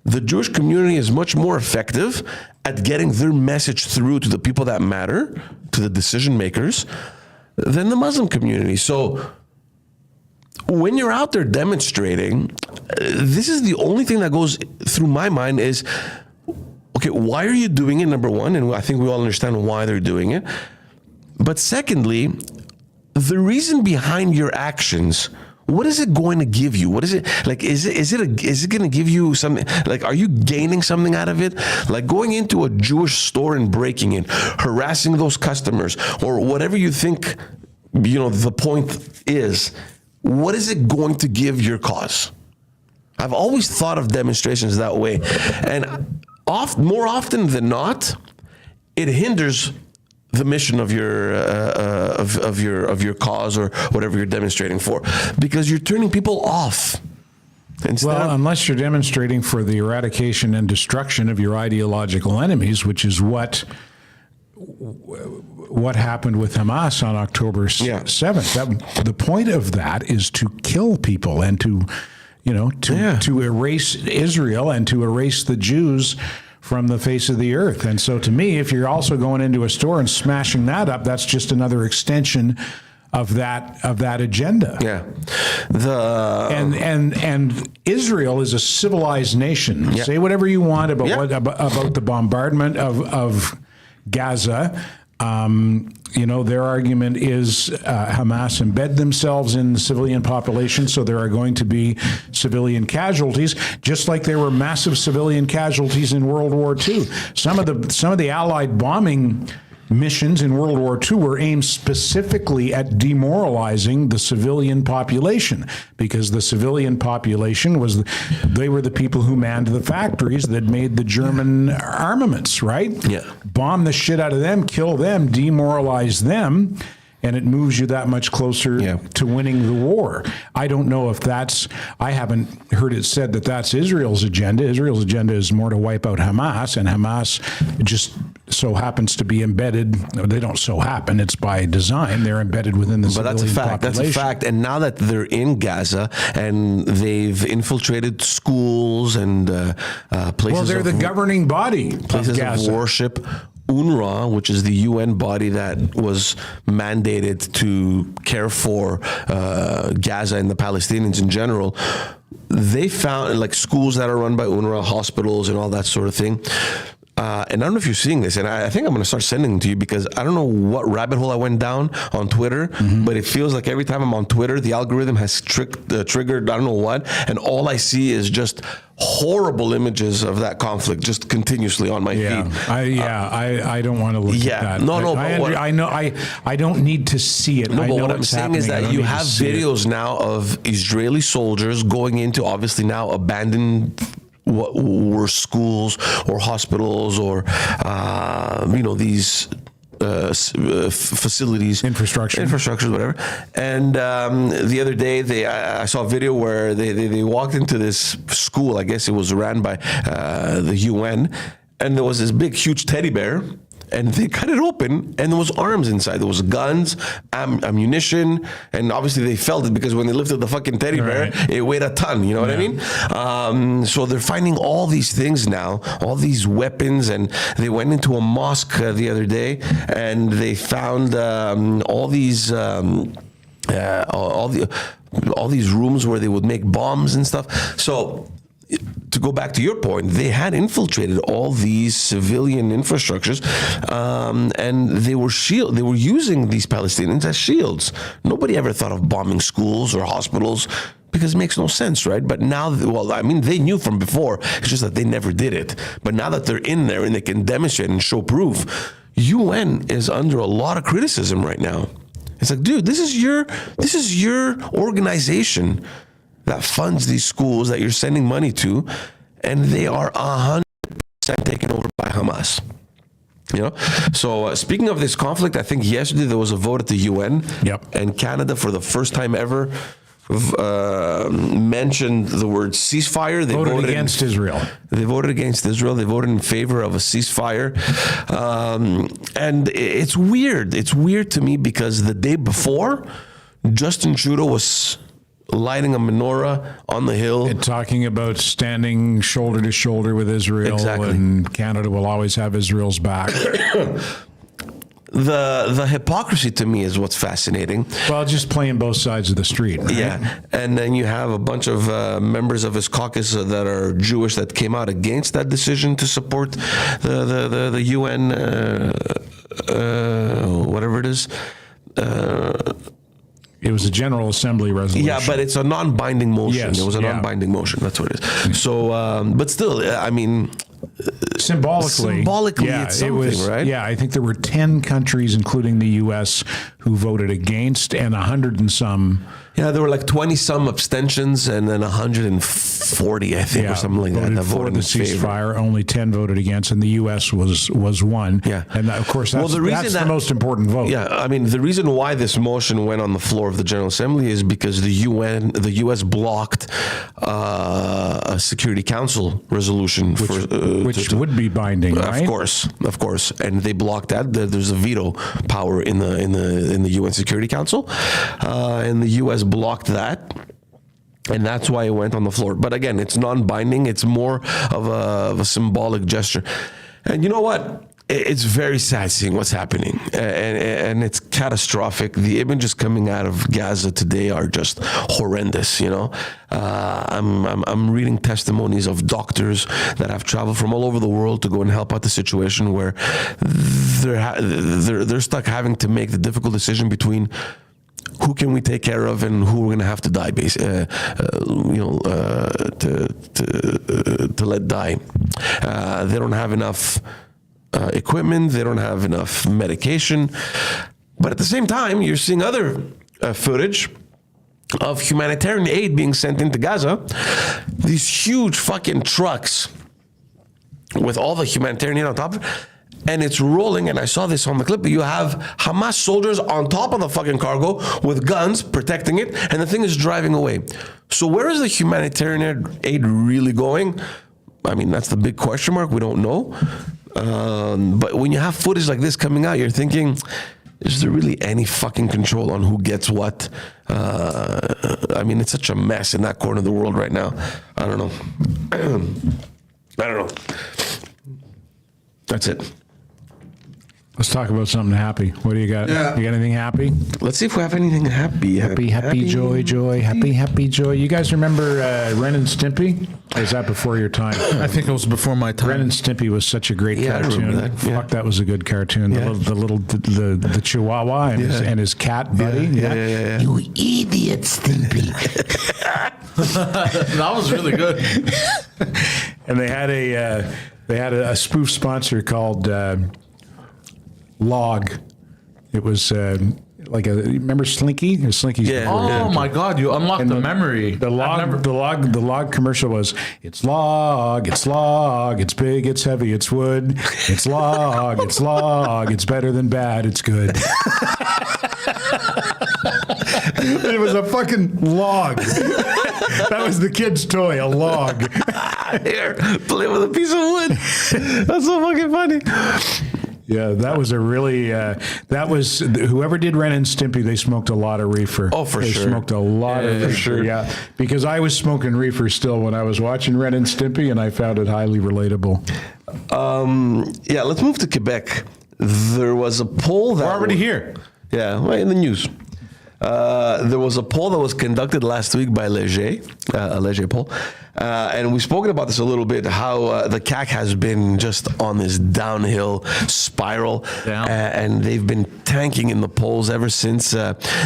the Jewish community is much more effective at getting their message through to the people that matter, to the decision makers, than the Muslim community. So when you're out there demonstrating, this is the only thing that goes through my mind is, okay, why are you doing it, number one? And I think we all understand why they're doing it. But secondly, the reason behind your actions, what is it going to give you? What is it like? Is it going to give you something? Like, are you gaining something out of it? Like going into a Jewish store and breaking in, harassing those customers, or whatever you think, the point is. What is it going to give your cause? I've always thought of demonstrations that way, and more often than not, it hinders the mission of your cause or whatever you're demonstrating for, because you're turning people off. Unless you're demonstrating for the eradication and destruction of your ideological enemies, which is what happened with Hamas on October 7th. The point of that is to kill people and to erase Israel and to erase the Jews from the face of the earth. And so to me, if you're also going into a store and smashing that up, that's just another extension of that agenda. Yeah. And Israel is a civilized nation. Yeah. Say whatever you want about about the bombardment of Gaza. Their argument is Hamas embed themselves in the civilian population, so there are going to be civilian casualties, just like there were massive civilian casualties in World War II. Some of the Allied bombing missions in World War II were aimed specifically at demoralizing the civilian population, because the civilian population they were the people who manned the factories that made the German armaments, right? Yeah. Bomb the shit out of them, kill them, demoralize them, and it moves you that much closer to winning the war. I don't know if I haven't heard it said that that's Israel's agenda. Israel's agenda is more to wipe out Hamas, and Hamas just so happens to be embedded. They don't so happen, it's by design. They're embedded within the civilian population. That's a fact. And now that they're in Gaza and they've infiltrated schools and places. Well, they're the governing body places of Gaza. Of worship. UNRWA, which is the UN body that was mandated to care for Gaza and the Palestinians in general, they found like schools that are run by UNRWA, hospitals and all that sort of thing. And I don't know if you're seeing this, and I think I'm going to start sending them to you, because I don't know what rabbit hole I went down on Twitter, but it feels like every time I'm on Twitter, the algorithm has triggered I don't know what, and all I see is just horrible images of that conflict just continuously on my feed. I don't want to look at that. I don't need to see it. No, but what I'm saying is that you have videos now of Israeli soldiers going into obviously now abandoned what were schools or hospitals or these facilities, infrastructures, whatever. And the other day, I saw a video where they walked into this school. I guess it was ran by the UN, and there was this big, huge teddy bear. And they cut it open, and there was arms inside. There was guns, ammunition, and obviously they felt it because when they lifted the fucking teddy bear, it weighed a ton. You know what I mean? So they're finding all these things now, all these weapons, and they went into a mosque the other day, and they found all these rooms where they would make bombs and stuff. So, to go back to your point, they had infiltrated all these civilian infrastructures, and they were using these Palestinians as shields. Nobody ever thought of bombing schools or hospitals because it makes no sense, right? But now, they knew from before. It's just that they never did it. But now that they're in there and they can demonstrate and show proof, UN is under a lot of criticism right now. It's like, dude, this is your organization that funds these schools that you're sending money to, and they are 100% taken over by Hamas. You know, so speaking of this conflict, I think yesterday there was a vote at the UN, and Canada, for the first time ever, mentioned the word ceasefire. They voted against Israel. They voted against Israel. They voted in favor of a ceasefire, and it's weird. It's weird to me because the day before, Justin Trudeau was lighting a menorah on the hill and talking about standing shoulder to shoulder with Israel, and Canada will always have Israel's back. The hypocrisy to me is what's fascinating. Well, just playing both sides of the street. Right? Yeah, and then you have a bunch of members of his caucus that are Jewish that came out against that decision to support the UN, whatever it is. It was a General Assembly resolution. Yeah, but it's a non-binding motion. Yes, It was a non-binding motion. That's what it is. So, but still, I mean, symbolically, it's something, right? Yeah, I think there were 10 countries, including the U.S., who voted against, and 100 and some. Yeah, there were like 20 some abstentions, and then 140, I think, or something like that. Voted for the ceasefire. Only 10 voted against, and the U.S. was one. Yeah, and of course that's the most important vote. Yeah, I mean the reason why this motion went on the floor of the General Assembly is because the U.S. blocked a Security Council resolution, which would be binding, right? Of course, and they blocked that. There's a veto power in the UN Security Council, and the U.S. blocked that, and that's why it went on the floor. But again, it's non-binding. It's more of a symbolic gesture. And you know what? It's very sad seeing what's happening, and it's catastrophic. The images coming out of Gaza today are just horrendous. You know, I'm reading testimonies of doctors that have traveled from all over the world to go and help out the situation, where they're stuck having to make the difficult decision between who can we take care of and who we're going to have to die, to let die. They don't have enough equipment. They don't have enough medication. But at the same time, you're seeing other footage of humanitarian aid being sent into Gaza. These huge fucking trucks with all the humanitarian aid on top of it. And it's rolling, and I saw this on the clip. You have Hamas soldiers on top of the fucking cargo with guns protecting it, and the thing is driving away. So where is the humanitarian aid really going? I mean, that's the big question mark. We don't know. But when you have footage like this coming out, you're thinking, is there really any fucking control on who gets what? I mean, it's such a mess in that corner of the world right now. I don't know. I don't know. That's it. Let's talk about something happy. What do you got? Yeah. You got anything happy? Let's see if we have anything happy. Happy, joy, happy, joy. You guys remember Ren and Stimpy? Or is that before your time? I think it was before my time. Ren and Stimpy was such a great Yeah, I cartoon. remember that. Yeah. Fuck, that was a good cartoon. Yeah. The Chihuahua and his cat buddy. Yeah. You idiot, Stimpy. That was really good. And they had a spoof sponsor called Log. It was remember Slinky? Or Slinky's Oh my God! You unlocked the memory. The log commercial was, it's log, it's big, it's heavy, it's wood, it's log, it's better than bad, it's good. It was a fucking log. That was the kid's toy, a log. Here, play with a piece of wood. That's so fucking funny. Yeah, that was a really, whoever did Ren and Stimpy, they smoked a lot of reefer. Oh, for they sure. They smoked a lot of reefer, sure. yeah. Because I was smoking reefer still when I was watching Ren and Stimpy, and I found it highly relatable. Yeah, let's move to Quebec. There was a poll that... We're already here. Yeah, right in the news. There was a poll that was conducted last week by Léger, a Léger poll. And we've spoken about this a little bit, how the CAC has been just on this downhill spiral. Yeah. And they've been tanking in the polls ever since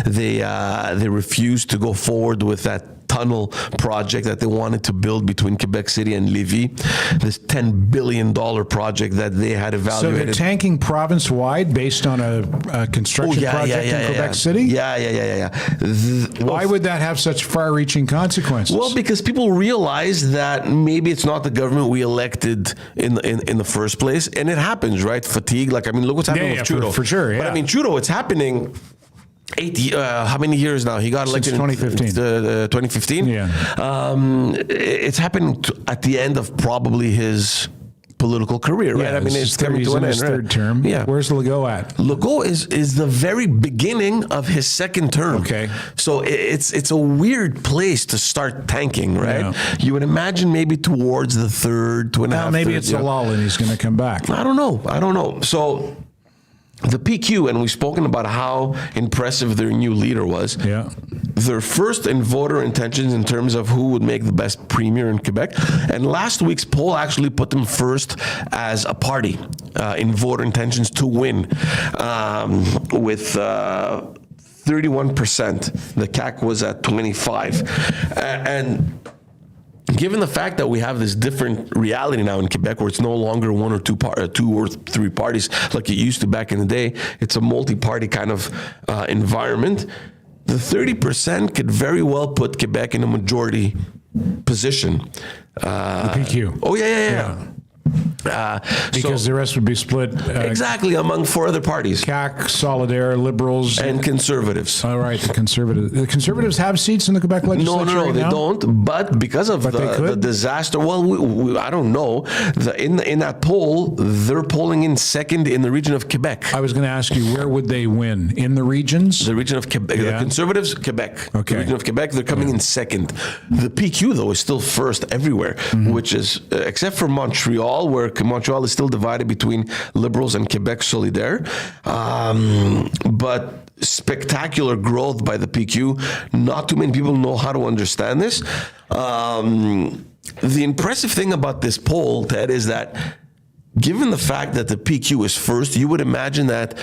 they refused to go forward with that tunnel project that they wanted to build between Quebec City and Lévis. This $10 billion project that they had So evaluated. they're tanking province-wide based on a construction project in Quebec City? Yeah. Why would that have such far-reaching consequences? Well, because people realize that maybe it's not the government we elected in the first place, and it happens, right? Fatigue, like, I mean, look what's happening with Trudeau. For sure, yeah. But I mean, Trudeau, it's happening. How many years now? He got elected Since 2015. in 2015. Yeah. It's happening at the end of probably his political career, right? Yeah, I mean, it's coming he's to in an his end, right? third term. Yeah. Where's Legault at? Legault is the very beginning of his second term. Okay. So it's a weird place to start tanking, right? Yeah. You would imagine maybe towards the third, 2.5. Well, maybe third, it's a lull and he's going to come back. I don't know. So the PQ, and we've spoken about how impressive their new leader was. Yeah. Their first in voter intentions in terms of who would make the best premier in Quebec. And last week's poll actually put them first as a party in voter intentions to win with 31%. The CAQ was at 25%. And given the fact that we have this different reality now in Quebec, where it's no longer one or two or three parties like it used to back in the day, it's a multi-party kind of environment. The 30% could very well put Quebec in a majority position. The PQ. Oh yeah. Because the rest would be split. Exactly, among four other parties. CAQ, Solidaire, Liberals. And Conservatives. All right, the Conservatives have seats in the Quebec legislature No, right they now? don't. But because of the disaster, well, I don't know. In that poll, they're polling in second in the region of Quebec. I was going to ask you, where would they win? In the regions? The region of Quebec. Yeah. The Conservatives, Quebec. Okay. The region of Quebec, they're coming in second. The PQ, though, is still first everywhere, which is, except for Montreal, where Montreal is still divided between Liberals and Quebec Solidaire. But spectacular growth by the PQ. Not too many people know how to understand this. The impressive thing about this poll, Ted, is that given the fact that the PQ is first, you would imagine that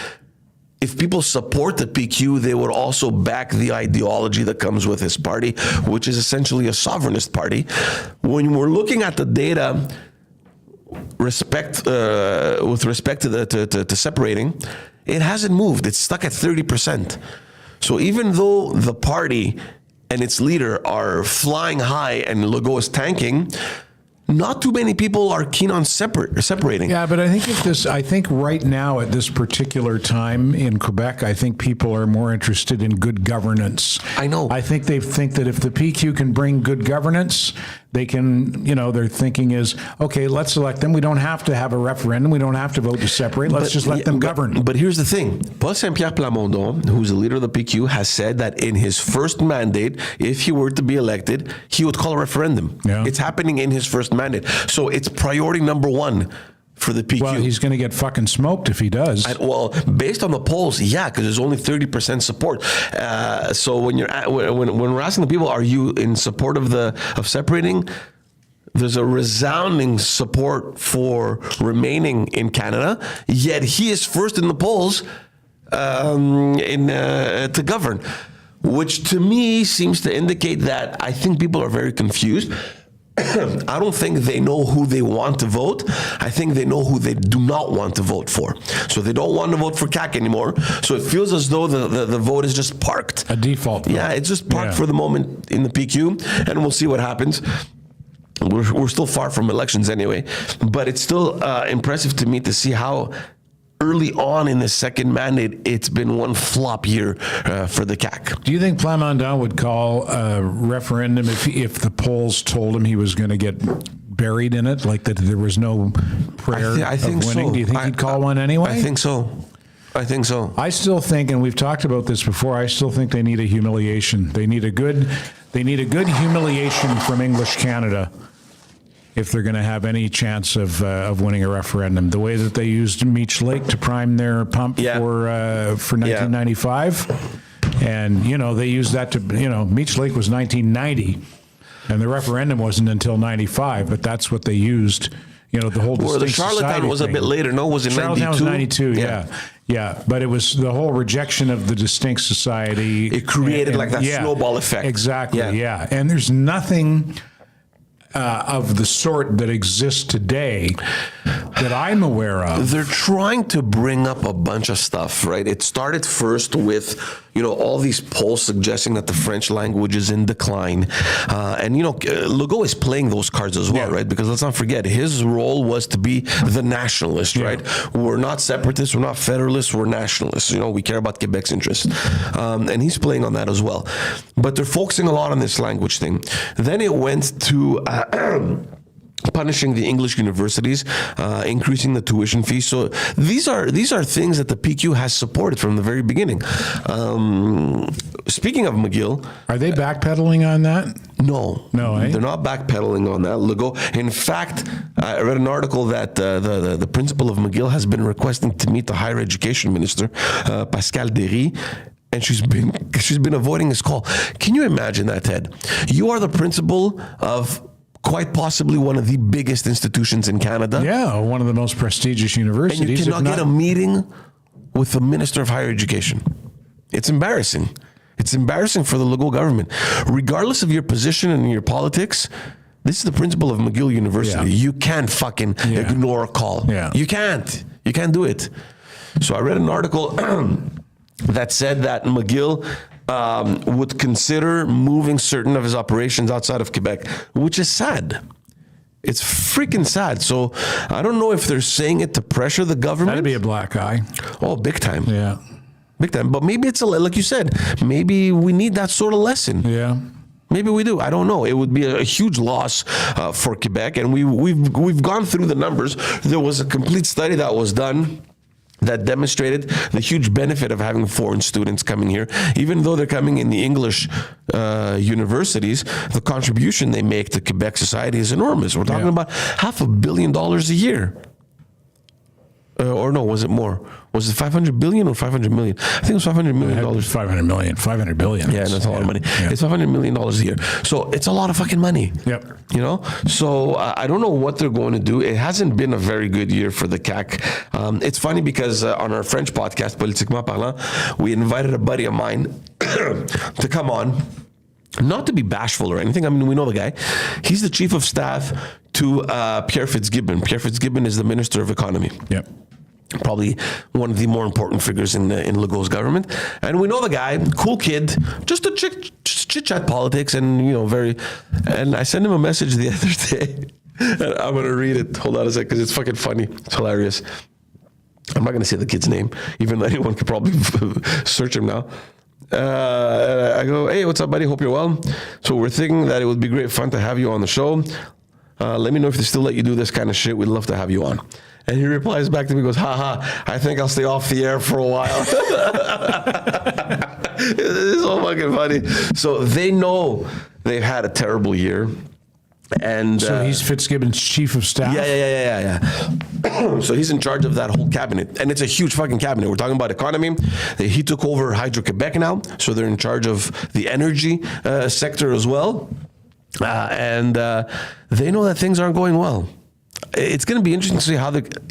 if people support the PQ, they would also back the ideology that comes with his party, which is essentially a sovereignist party. When we're looking at the data, with respect to separating, it hasn't moved. It's stuck at 30%. So even though the party and its leader are flying high and Legault is tanking, not too many people are keen on separating. Yeah, but I think right now at this particular time in Quebec, I think people are more interested in good governance. I know. I think they think that if the PQ can bring good governance, they can, their thinking is, okay, let's elect them. We don't have to have a referendum. We don't have to vote to separate. Let's just let them govern. But here's the thing. Paul Saint-Pierre Plamondon, who's the leader of the PQ, has said that in his first mandate, if he were to be elected, he would call a referendum. Yeah. It's happening in his first mandate. So it's priority number one for the PQ. Well, he's going to get fucking smoked if he does. Well, based on the polls, yeah, because there's only 30% support. So when we're asking the people, are you in support of separating? There's a resounding support for remaining in Canada. Yet he is first in the polls to govern, which to me seems to indicate that I think people are very confused. I don't think they know who they want to vote. I think they know who they do not want to vote for. So they don't want to vote for CAQ anymore. So it feels as though the vote is just parked. A default vote. Yeah, it's just parked for the moment in the PQ, and we'll see what happens. We're still far from elections anyway, but it's still impressive to me to see how early on in the second mandate, it's been one flop year for the CAQ. Do you think Plamondon would call a referendum if the polls told him he was going to get buried in it, like that there was no prayer I think of winning? so. Do you think he'd call one anyway? I think so. I still think, and we've talked about this before, I still think they need a humiliation. They need a good humiliation from English Canada if they're going to have any chance of winning a referendum. The way that they used Meech Lake to prime their pump for 1995, and they used that to Meech Lake was 1990, and the referendum wasn't until 95, but that's what they used. The whole Well, the distinct Charlottetown society was a thing. bit later. No, was in 92? Charlottetown was 92, yeah. Yeah, but it was the whole rejection of the distinct society. It created like that snowball effect. Exactly, yeah. And there's nothing of the sort that exists today that I'm aware of. They're trying to bring up a bunch of stuff, right? It started first with, all these polls suggesting that the French language is in decline. And, Legault is playing those cards as well, right? Because let's not forget, his role was to be the nationalist, right? We're not separatists, we're not federalists, we're nationalists. We care about Quebec's interests. And he's playing on that as well. But they're focusing a lot on this language thing. Then it went to punishing the English universities, increasing the tuition fees. So these are things that the PQ has supported from the very beginning. Speaking of McGill, are they backpedaling on that? No, eh? They're not backpedaling on that. Legault. In fact, I read an article that the principal of McGill has been requesting to meet the higher education minister, Pascal Derry. And she's been avoiding his call. Can you imagine that, Ted? You are the principal of quite possibly one of the biggest institutions in Canada. Yeah, one of the most prestigious universities. And you cannot get a meeting with the Minister of Higher Education. It's embarrassing. It's embarrassing for the Legault government. Regardless of your position and your politics, this is the principal of McGill University. Yeah. You can't fucking ignore a call. Yeah. You can't. You can't do it. So I read an article that said that McGill would consider moving certain of his operations outside of Quebec, which is sad. It's freaking sad. So I don't know if they're saying it to pressure the government. That'd be a black eye. Oh, big time. Yeah. Big time. But maybe it's like you said, maybe we need that sort of lesson. Yeah. Maybe we do. I don't know. It would be a huge loss for Quebec. And we've gone through the numbers. There was a complete study that was done that demonstrated the huge benefit of having foreign students coming here. Even though they're coming in the English universities, the contribution they make to Quebec society is enormous. We're talking about $500 million a year. Or no, was it more? Was it 500 billion or 500 million? I think it was $500 million. 500 million, 500 billion. Yeah, that's a lot of money. Yeah. It's $500 million a year. So it's a lot of fucking money. Yep. So I don't know what they're going to do. It hasn't been a very good year for the CAQ. It's funny because on our French podcast, Politiquement Parlant, we invited a buddy of mine to come on. Not to be bashful or anything. I mean, we know the guy. He's the chief of staff to Pierre Fitzgibbon. Pierre Fitzgibbon is the Minister of Economy. Yep. Probably one of the more important figures in Legault's government. And we know the guy, cool kid, just a chit-chat politics and, very... And I sent him a message the other day. And I'm going to read it. Hold on a sec, because it's fucking funny. It's hilarious. I'm not going to say the kid's name, even though anyone could probably search him now. I go, hey, what's up, buddy? Hope you're well. So we're thinking that it would be great fun to have you on the show. Let me know if they still let you do this kind of shit. We'd love to have you on. And he replies back to me, goes, haha, I think I'll stay off the air for a while. It's so fucking funny. So they know they've had a terrible year. And so he's Fitzgibbon's chief of staff? Yeah. So he's in charge of that whole cabinet. And it's a huge fucking cabinet. We're talking about economy. He took over Hydro-Quebec now. So they're in charge of the energy sector as well. And they know that things aren't going well. It's going to be interesting to see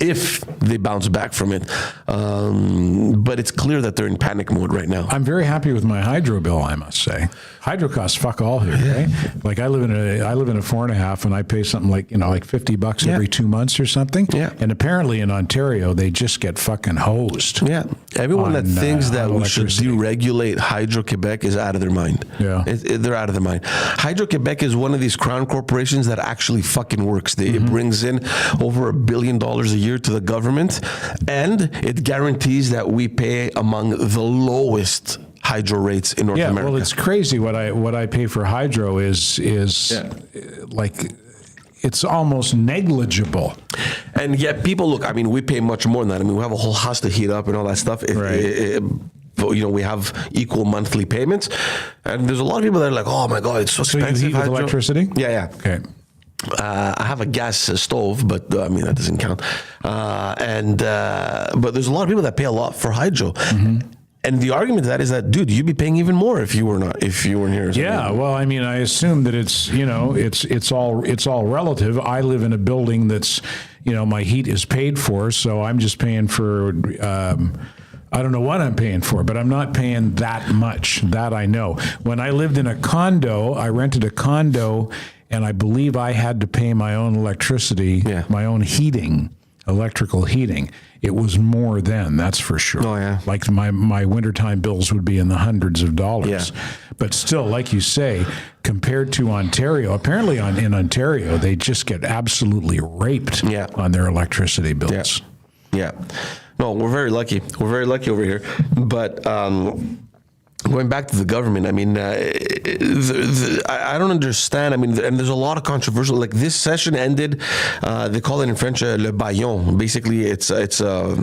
if they bounce back from it. But it's clear that they're in panic mode right now. I'm very happy with my hydro bill, I must say. Hydro costs fuck all here, right? Like I live in a 4.5 and I pay something like $50 every 2 months or something. Yeah. And apparently in Ontario they just get fucking hosed. Yeah. Everyone that thinks that we should deregulate Hydro-Quebec is out of their mind. Yeah. They're out of their mind. Hydro-Quebec is one of these crown corporations that actually fucking works. It brings in over $1 billion a year to the government, and it guarantees that we pay among the lowest hydro rates in North America. Yeah, well, it's crazy what I pay for hydro is like it's almost negligible. And yet people look, I mean, we pay much more than that. I mean, we have a whole house to heat up and all that stuff. We have equal monthly payments, and there's a lot of people that are like, "Oh my God, it's so expensive." So you heat with electricity? Yeah. Okay. I have a gas stove, but I mean that doesn't count. But there's a lot of people that pay a lot for hydro. And the argument to that is that, dude, you'd be paying even more if you weren't here. Yeah, well, I mean, I assume that it's all relative. I live in a building that's, my heat is paid for, so I'm just paying for I don't know what I'm paying for, but I'm not paying that much. That I know. When I lived in a condo, I rented a condo, and I believe I had to pay my own electricity, my own heating, electrical heating. It was more then, that's for sure. Oh, yeah. Like my wintertime bills would be in the hundreds of dollars. Yeah. But still, like you say, compared to Ontario, apparently in Ontario, they just get absolutely raped on their electricity bills. Yeah. No, we're very lucky. We're very lucky over here. But going back to the government, I mean, I don't understand. I mean, and there's a lot of controversial. Like this session ended, they call it in French le baillon. Basically, it's a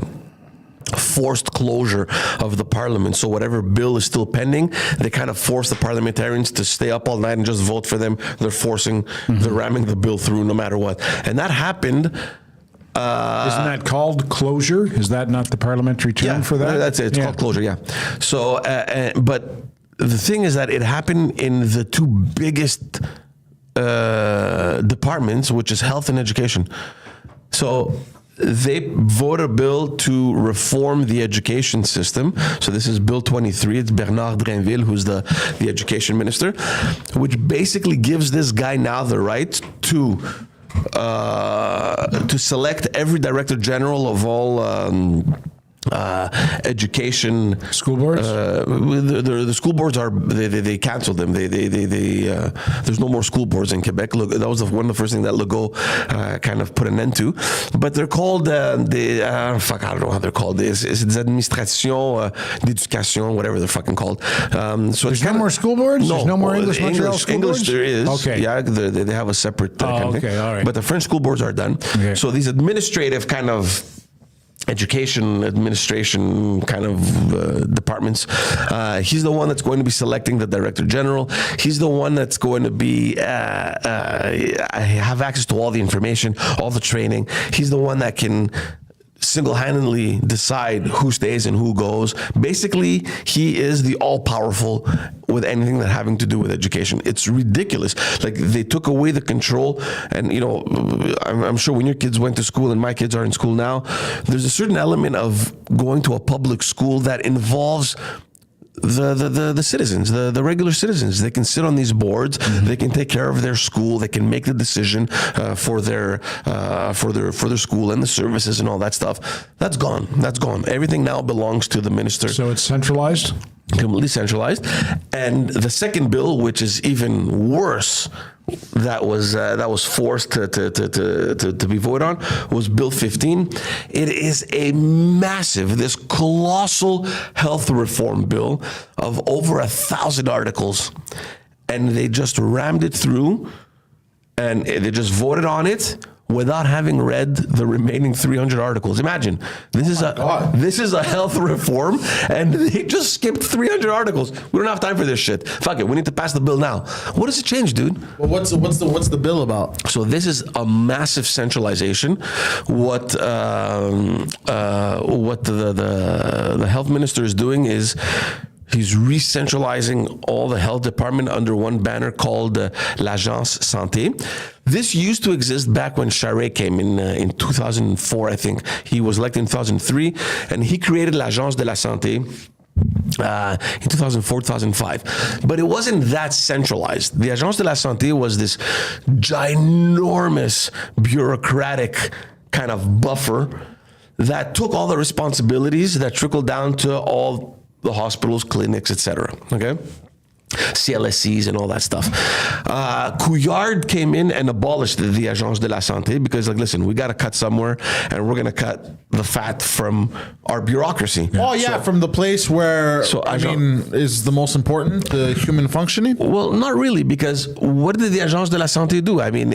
forced closure of the parliament. So whatever bill is still pending, they kind of force the parliamentarians to stay up all night and just vote for them. They're ramming the bill through no matter what. And that happened. Isn't that called closure? Is that not the parliamentary term for that? That's it. It's called closure, So, but the thing is that it happened in the two biggest departments, which is health and education. So they voted a bill to reform the education system. So this is Bill 23. It's Bernard Drinville, who's the education minister, which basically gives this guy now the right to select every director general of all education school boards. The school boards they canceled them. There's no more school boards in Quebec. Look, that was one of the first things that Legault kind of put an end to. But they're called I don't know how they're called. It's administration d'éducation, whatever they're fucking called. So there's no more school boards. No, there's no more English Montreal school boards. There is. Okay. Yeah, they have a separate. Kind of thing. All right. But the French school boards are done. Okay. So these administrative kind of education administration kind of departments. He's the one that's going to be selecting the director general. He's the one that's going to be have access to all the information, all the training. He's the one that can single-handedly decide who stays and who goes. Basically, he is the all-powerful with anything that having to do with education. It's ridiculous. Like, they took away the control, and, you know, I'm sure when your kids went to school, and my kids are in school now, there's a certain element of going to a public school that involves the citizens, the regular citizens. They can sit on these boards. They can take care of their school. They can make the decision for their school and the services and all that stuff. That's gone. Everything now belongs to the minister. So it's centralized? Completely centralized. And the second bill, which is even worse, that was forced to be voted on, was Bill 15. It is a massive, this colossal health reform bill of over 1,000 articles, and they just rammed it through, and they just voted on it without having read the remaining 300 articles. Imagine, this is a health reform, and they just skipped 300 articles. We don't have time for this shit. Fuck it, we need to pass the bill now. What does it change, dude? Well, what's the bill about? So this is a massive centralization. What the health minister is doing is he's re-centralizing all the health department under one banner called l'Agence Santé. This used to exist back when Charest came in 2004, I think. He was elected in 2003, and he created l'Agence de la Santé in 2004, 2005. But it wasn't that centralized. The Agence de la Santé was this ginormous bureaucratic kind of buffer that took all the responsibilities that trickled down to all the hospitals, clinics, etc. Okay? CLSCs and all that stuff. Couillard came in and abolished the Agence de la Santé because, like, listen, we got to cut somewhere, and we're going to cut the fat from our bureaucracy. Oh, yeah, from the place where, is the most important, the human functioning? Well, not really, because what did the Agence de la Santé do? I mean,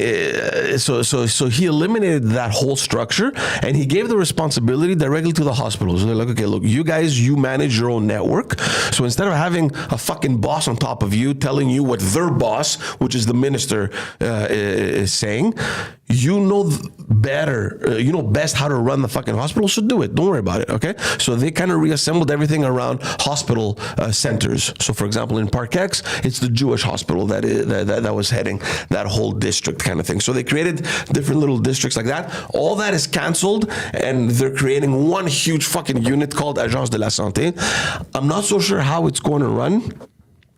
so he eliminated that whole structure, and he gave the responsibility directly to the hospitals. So they're like, okay, look, you guys, you manage your own network. So instead of having a fucking boss on top top of you, telling you what their boss, which is the minister, is saying. You know better, you know best how to run the fucking hospital, so do it. Don't worry about it, okay? So they kind of reassembled everything around hospital centers. So, for example, in Park X, it's the Jewish hospital that was heading that whole district kind of thing. So they created different little districts like that. All that is canceled, and they're creating one huge fucking unit called Agence de la Santé. I'm not so sure how it's going to run.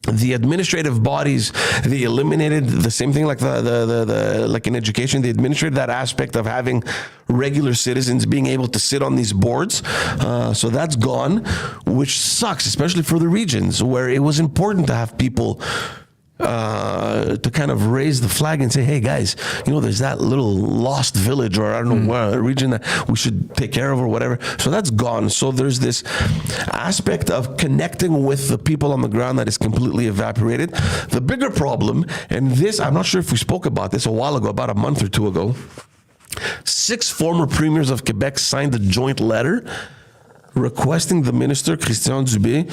The administrative bodies, they eliminated the same thing like the like in education. They administrated that aspect of having regular citizens being able to sit on these boards. So that's gone, which sucks, especially for the regions where it was important to have people to kind of raise the flag and say, hey guys, you know, there's that little lost village, or I don't know where, a region that we should take care of or whatever. So that's gone. So there's this aspect of connecting with the people on the ground that is completely evaporated. The bigger problem, and this, I'm not sure if we spoke about this a while ago, about a month or two ago, 6 former premiers of Quebec signed a joint letter requesting the minister, Christian Dubé,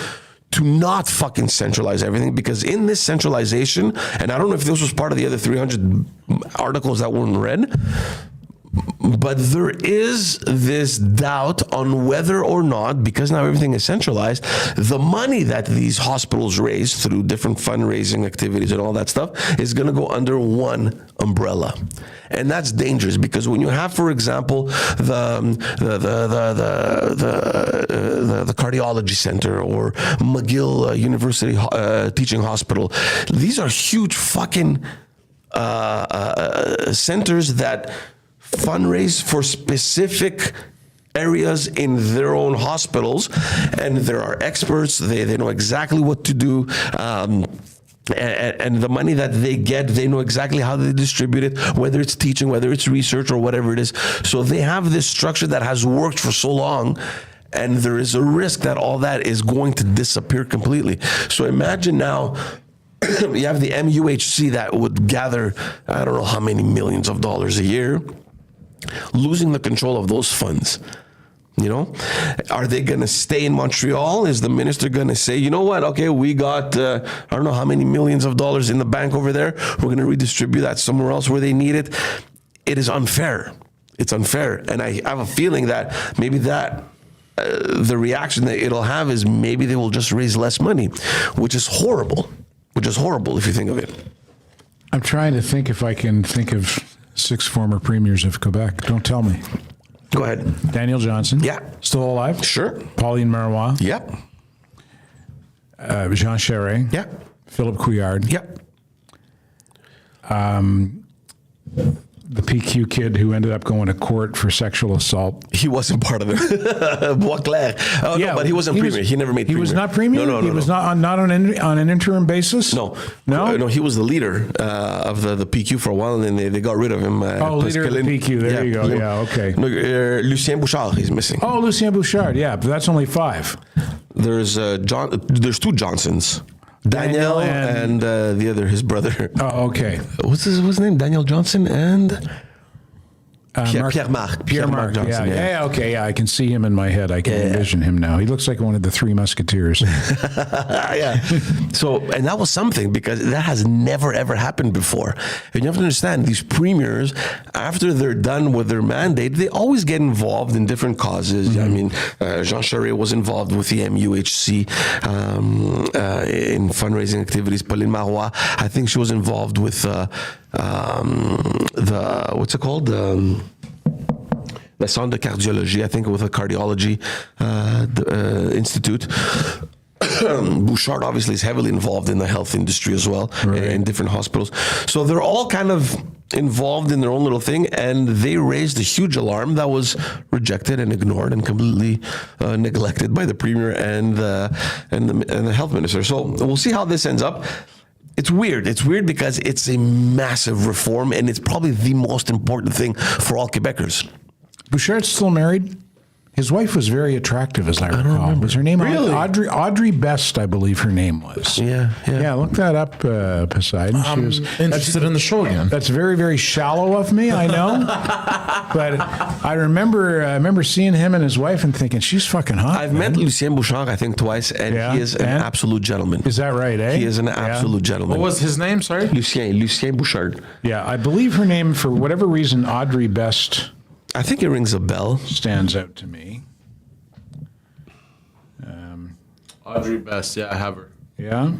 to not fucking centralize everything, because in this centralization, and I don't know if this was part of the other 300 articles that weren't read, but there is this doubt on whether or not, because now everything is centralized, the money that these hospitals raise through different fundraising activities and all that stuff is going to go under one umbrella. And that's dangerous, because when you have, for example, the cardiology center or McGill University Teaching Hospital, these are huge fucking centers that fundraise for specific areas in their own hospitals, and there are experts. They know exactly what to do. And the money that they get, they know exactly how they distribute it, whether it's teaching, whether it's research, or whatever it is. So they have this structure that has worked for so long, and there is a risk that all that is going to disappear completely. So imagine now, you have the MUHC that would gather, I don't know how many millions of dollars a year, losing the control of those funds. You know, are they going to stay in Montreal? Is the minister going to say, you know what? Okay, we got, I don't know how many millions of dollars in the bank over there. We're going to redistribute that somewhere else where they need it. It is unfair. It's unfair. And I have a feeling that maybe that the reaction that it'll have is maybe they will just raise less money, which is horrible. Which is horrible if you think of it. I'm trying to think if I can think of 6 former premiers of Quebec. Don't tell me. Go ahead. Daniel Johnson. Yeah. Still alive? Sure. Pauline Marois. Yep. Jean Charest. Yeah. Philip Couillard. Yep. The PQ kid who ended up going to court for sexual assault. He wasn't part of it. Boisclair. Oh, yeah, no, but he wasn't premier. He never made premier. He was not premier? No. He was not on an interim basis? No. No? No, he was the leader of the PQ for a while, and then they got rid of him. Leader of the PQ. There you go. Yeah, okay. No, Lucien Bouchard, he's missing. Oh, Lucien Bouchard. Yeah, but that's only 5. There's 2 Johnsons. Daniel and the other, his brother. Oh, okay. What's his name? Daniel Johnson and Pierre-Marc. Pierre-Marc Johnson. Yeah, okay. Yeah, I can see him in my head. I can envision him now. He looks like one of the 3 Musketeers. Yeah. So, and that was something, because that has never, ever happened before. And you have to understand, these premiers, after they're done with their mandate, they always get involved in different causes. Mm-hmm. I mean, Jean Charest was involved with the MUHC in fundraising activities. Pauline Marois, I think she was involved with what's it called? The Centre de Cardiologie, I think, with a cardiology institute. Bouchard obviously is heavily involved in the health industry as well, in different hospitals. So they're all kind of involved in their own little thing, and they raised a huge alarm that was rejected and ignored and completely neglected by the premier and the health minister. So we'll see how this ends up. It's weird. It's weird because it's a massive reform, and it's probably the most important thing for all Quebecers. Bouchard's still married? His wife was very attracactive, as I recall. Was her name Audrey Best, I believe her name was. Yeah. Look that up, Poseidon. I'm interested in the show again. That's very, very shallow of me, I know. But I remember seeing him and his wife and thinking, she's fucking hot. I've met Lucien Bouchard, I think, twice, and he is an absolute gentleman. Is that right, eh? He is an absolute gentleman. What was his name, sorry? Lucien Bouchard. Yeah, I believe her name, for whatever reason, Audrey Best... I think it rings a bell. Stands out to me. Audrey Best, I have her. Yeah?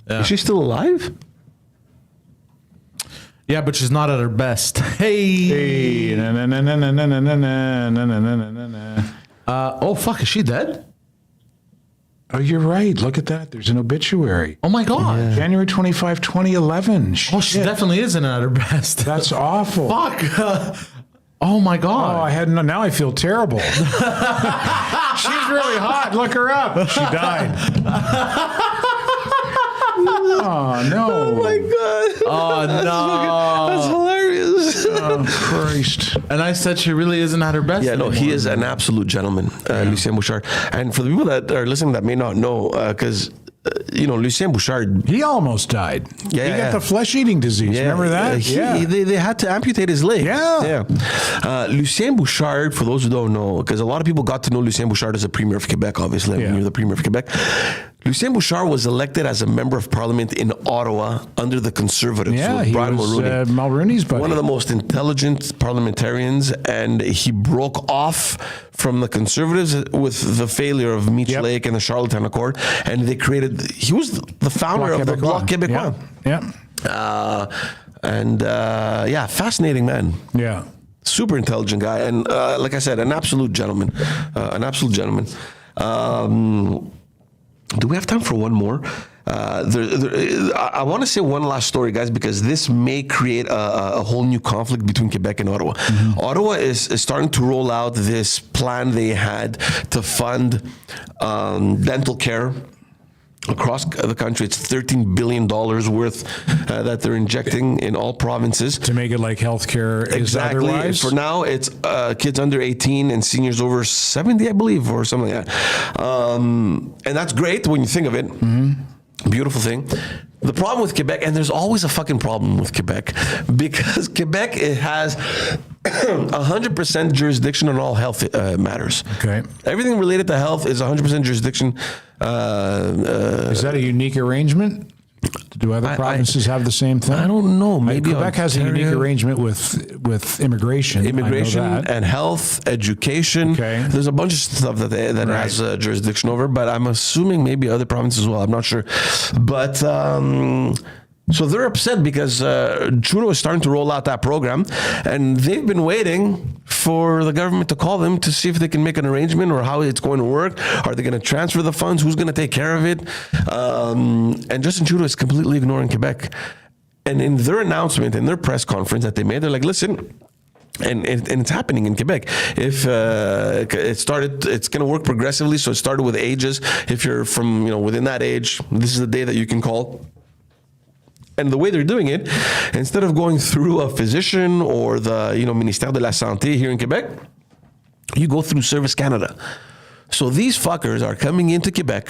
Is she still alive? Yeah, but she's not at her best. Hey. Oh, fuck, is she dead? Oh, you're right. Look at that. There's an obituary. Oh, my God. January 25, 2011. Oh, she definitely isn't at her best. That's awful. Fuck. Oh, my God. Oh, now I feel terrible. She's really hot. Look her up. She died. Oh, no. Oh, my God. Oh, no. That's hilarious. Oh, Christ. And I said she really isn't at her best. Yeah, no, anymore. he is an absolute gentleman, Lucien Bouchard. And for the people that are listening that may not know, because... Lucien Bouchard. He almost died. Yeah, he got the flesh-eating disease. Remember that? They had to amputate his leg. Yeah. Lucien Bouchard, for those who don't know, because a lot of people got to know Lucien Bouchard as a premier of Quebec, obviously, when you're the premier of Quebec. Lucien Bouchard was elected as a member of parliament in Ottawa under the Conservatives. Yeah, with Brian was Mulroney. Mulroney's buddy. One of the most intelligent parliamentarians, and he broke off from the Conservatives with the failure of Meech Lake and the Charlottetown Accord, and they created. He was the founder of the Bloc Québécois. Fascinating man. Yeah. Super intelligent guy, and like I said, an absolute gentleman. Do we have time for one more? I want to say one last story, guys, because this may create a whole new conflict between Quebec and Ottawa. Mm-hmm. Ottawa is starting to roll out this plan they had to fund dental care across the country. It's $13 billion worth that they're injecting in all provinces. To make it like healthcare is otherwise? For now, it's kids under 18 and seniors over 70, I believe, or something like that. And that's great when you think of it. Mm-hmm. Beautiful thing. The problem with Quebec, and there's always a fucking problem with Quebec, because Quebec, it has 100% jurisdiction on all health matters. Okay. Everything related to health is 100% jurisdiction. Is that a unique arrangement? Do other provinces have the same thing? I don't know. Maybe Quebec has a unique arrangement with immigration. Immigration and health, education. Okay. There's a bunch of stuff that has jurisdiction over, but I'm assuming maybe other provinces as well. I'm not sure. But so they're upset because Trudeau is starting to roll out that program, and they've been waiting for the government to call them to see if they can make an arrangement or how it's going to work. Are they going to transfer the funds? Who's going to take care of it? And Justin Trudeau is completely ignoring Quebec. And in their announcement, in their press conference that they made, they're like, listen, and it's happening in Quebec. If it's going to work progressively. So it started with ages. If you're from within that age, this is the day that you can call. And the way they're doing it, instead of going through a physician or the Ministère de la Santé here in Quebec, you go through Service Canada. So these fuckers are coming into Quebec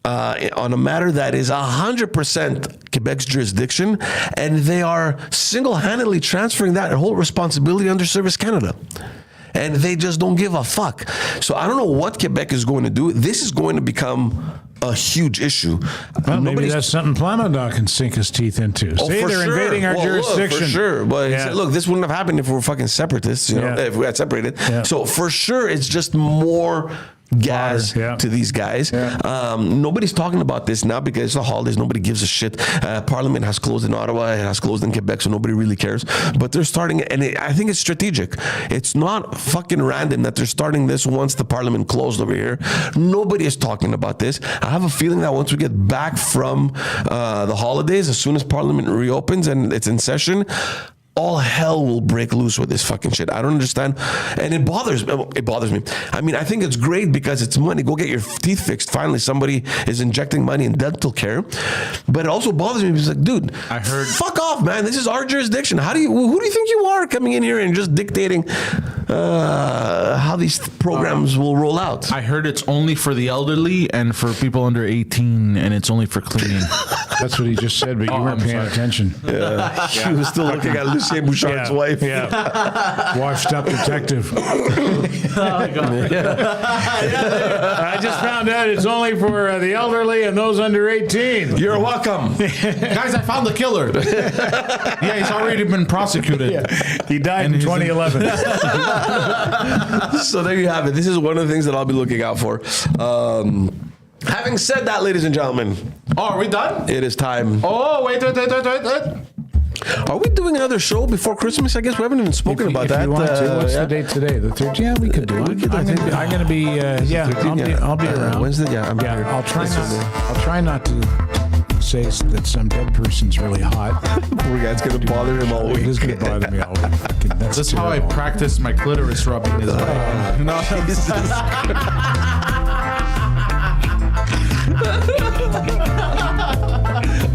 on a matter that is 100% Quebec's jurisdiction, and they are single-handedly transferring that whole responsibility under Service Canada. And they just don't give a fuck. So I don't know what Quebec is going to do. This is going to become a huge issue. Well, maybe that's something Planodoc can sink his teeth into. Oh, See, they're invading our jurisdiction. Look, for sure. But he said, look, this wouldn't have happened if we were fucking separatists, if we had separated. Yeah. So for sure, it's just more gas to these guys. Yeah. Nobody's talking about this now because it's the holidays. Nobody gives a shit. Parliament has closed in Ottawa. It has closed in Quebec, so nobody really cares. But they're starting, and I think it's strategic. It's not fucking random that they're starting this once the Parliament closed over here. Nobody is talking about this. I have a feeling that once we get back from the holidays, as soon as Parliament reopens and it's in session, all hell will break loose with this fucking shit. I don't understand. And it bothers me. I mean, I think it's great because it's money. Go get your teeth fixed. Finally, somebody is injecting money in dental care. But it also bothers me because, like, dude, fuck off, man. This is our jurisdiction. Who do you think you are coming in here and just dictating how these programs will roll out. I heard it's only for the elderly and for people under 18, and it's only for cleaning. That's what he just said, but you weren't paying attention. She was still looking at Lucien Bouchard's wife. Yeah. Washed up detective. I just found out it's only for the elderly and those under 18. You're welcome. Guys, I found the killer. Yeah, he's already been prosecuted. Yeah. He died in 2011. So there you have it. This is one of the things that I'll be looking out for. Having said that, ladies and gentlemen. Oh, are we done? It is time. Oh, wait. Are we doing another show before Christmas? I guess we haven't even spoken about that. If you want to. What's the date today? The 3rd? Yeah, we could do it. I'm going to be, I'll be around. Wednesday? Yeah, I'm here. I'll try not to say that some dead person's really hot. Poor guy, it's going to bother him all week. It is going to bother me all week. That's how I practice my clitoris rubbing. No,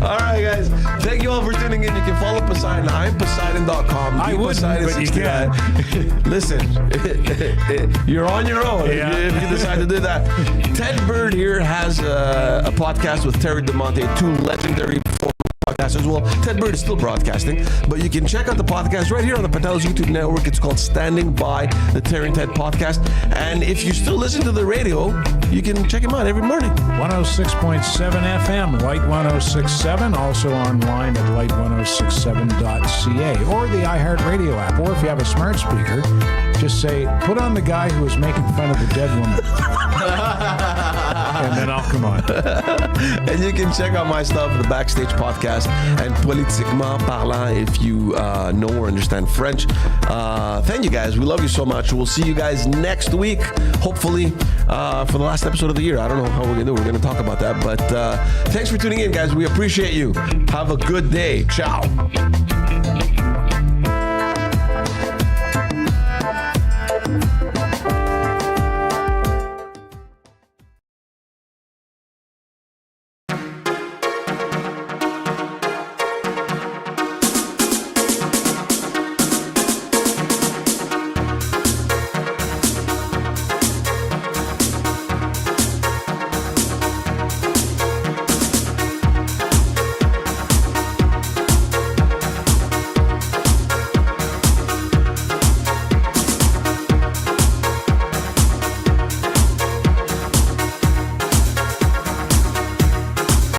all right, guys. Thank you all for tuning in. You can follow Poseidon. I'm Poseidon.com. I would, but you can't. Listen, you're on your own if you decide to do that. Ted Bird here has a podcast with Terry DeMonte, two legendary podcasts as well. Ted Bird is still broadcasting, but you can check out the podcast right here on the Pantelis YouTube network. It's called Standing By, the Terry and Ted podcast. And if you still listen to the radio, you can check him out every morning. 106.7 FM, Light 106.7, also online at light1067.ca or the iHeartRadio app. Or if you have a smart speaker, just say, put on the guy who was making fun of the dead woman. And then I'll come on. And you can check out my stuff, the Backstage Podcast and Politiquement Parlant if you know or understand French. Thank you guys. We love you so much. We'll see you guys next week, hopefully, for the last episode of the year. I don't know how we're going to do it. We're going to talk about that. But thanks for tuning in, guys. We appreciate you. Have a good day. Ciao.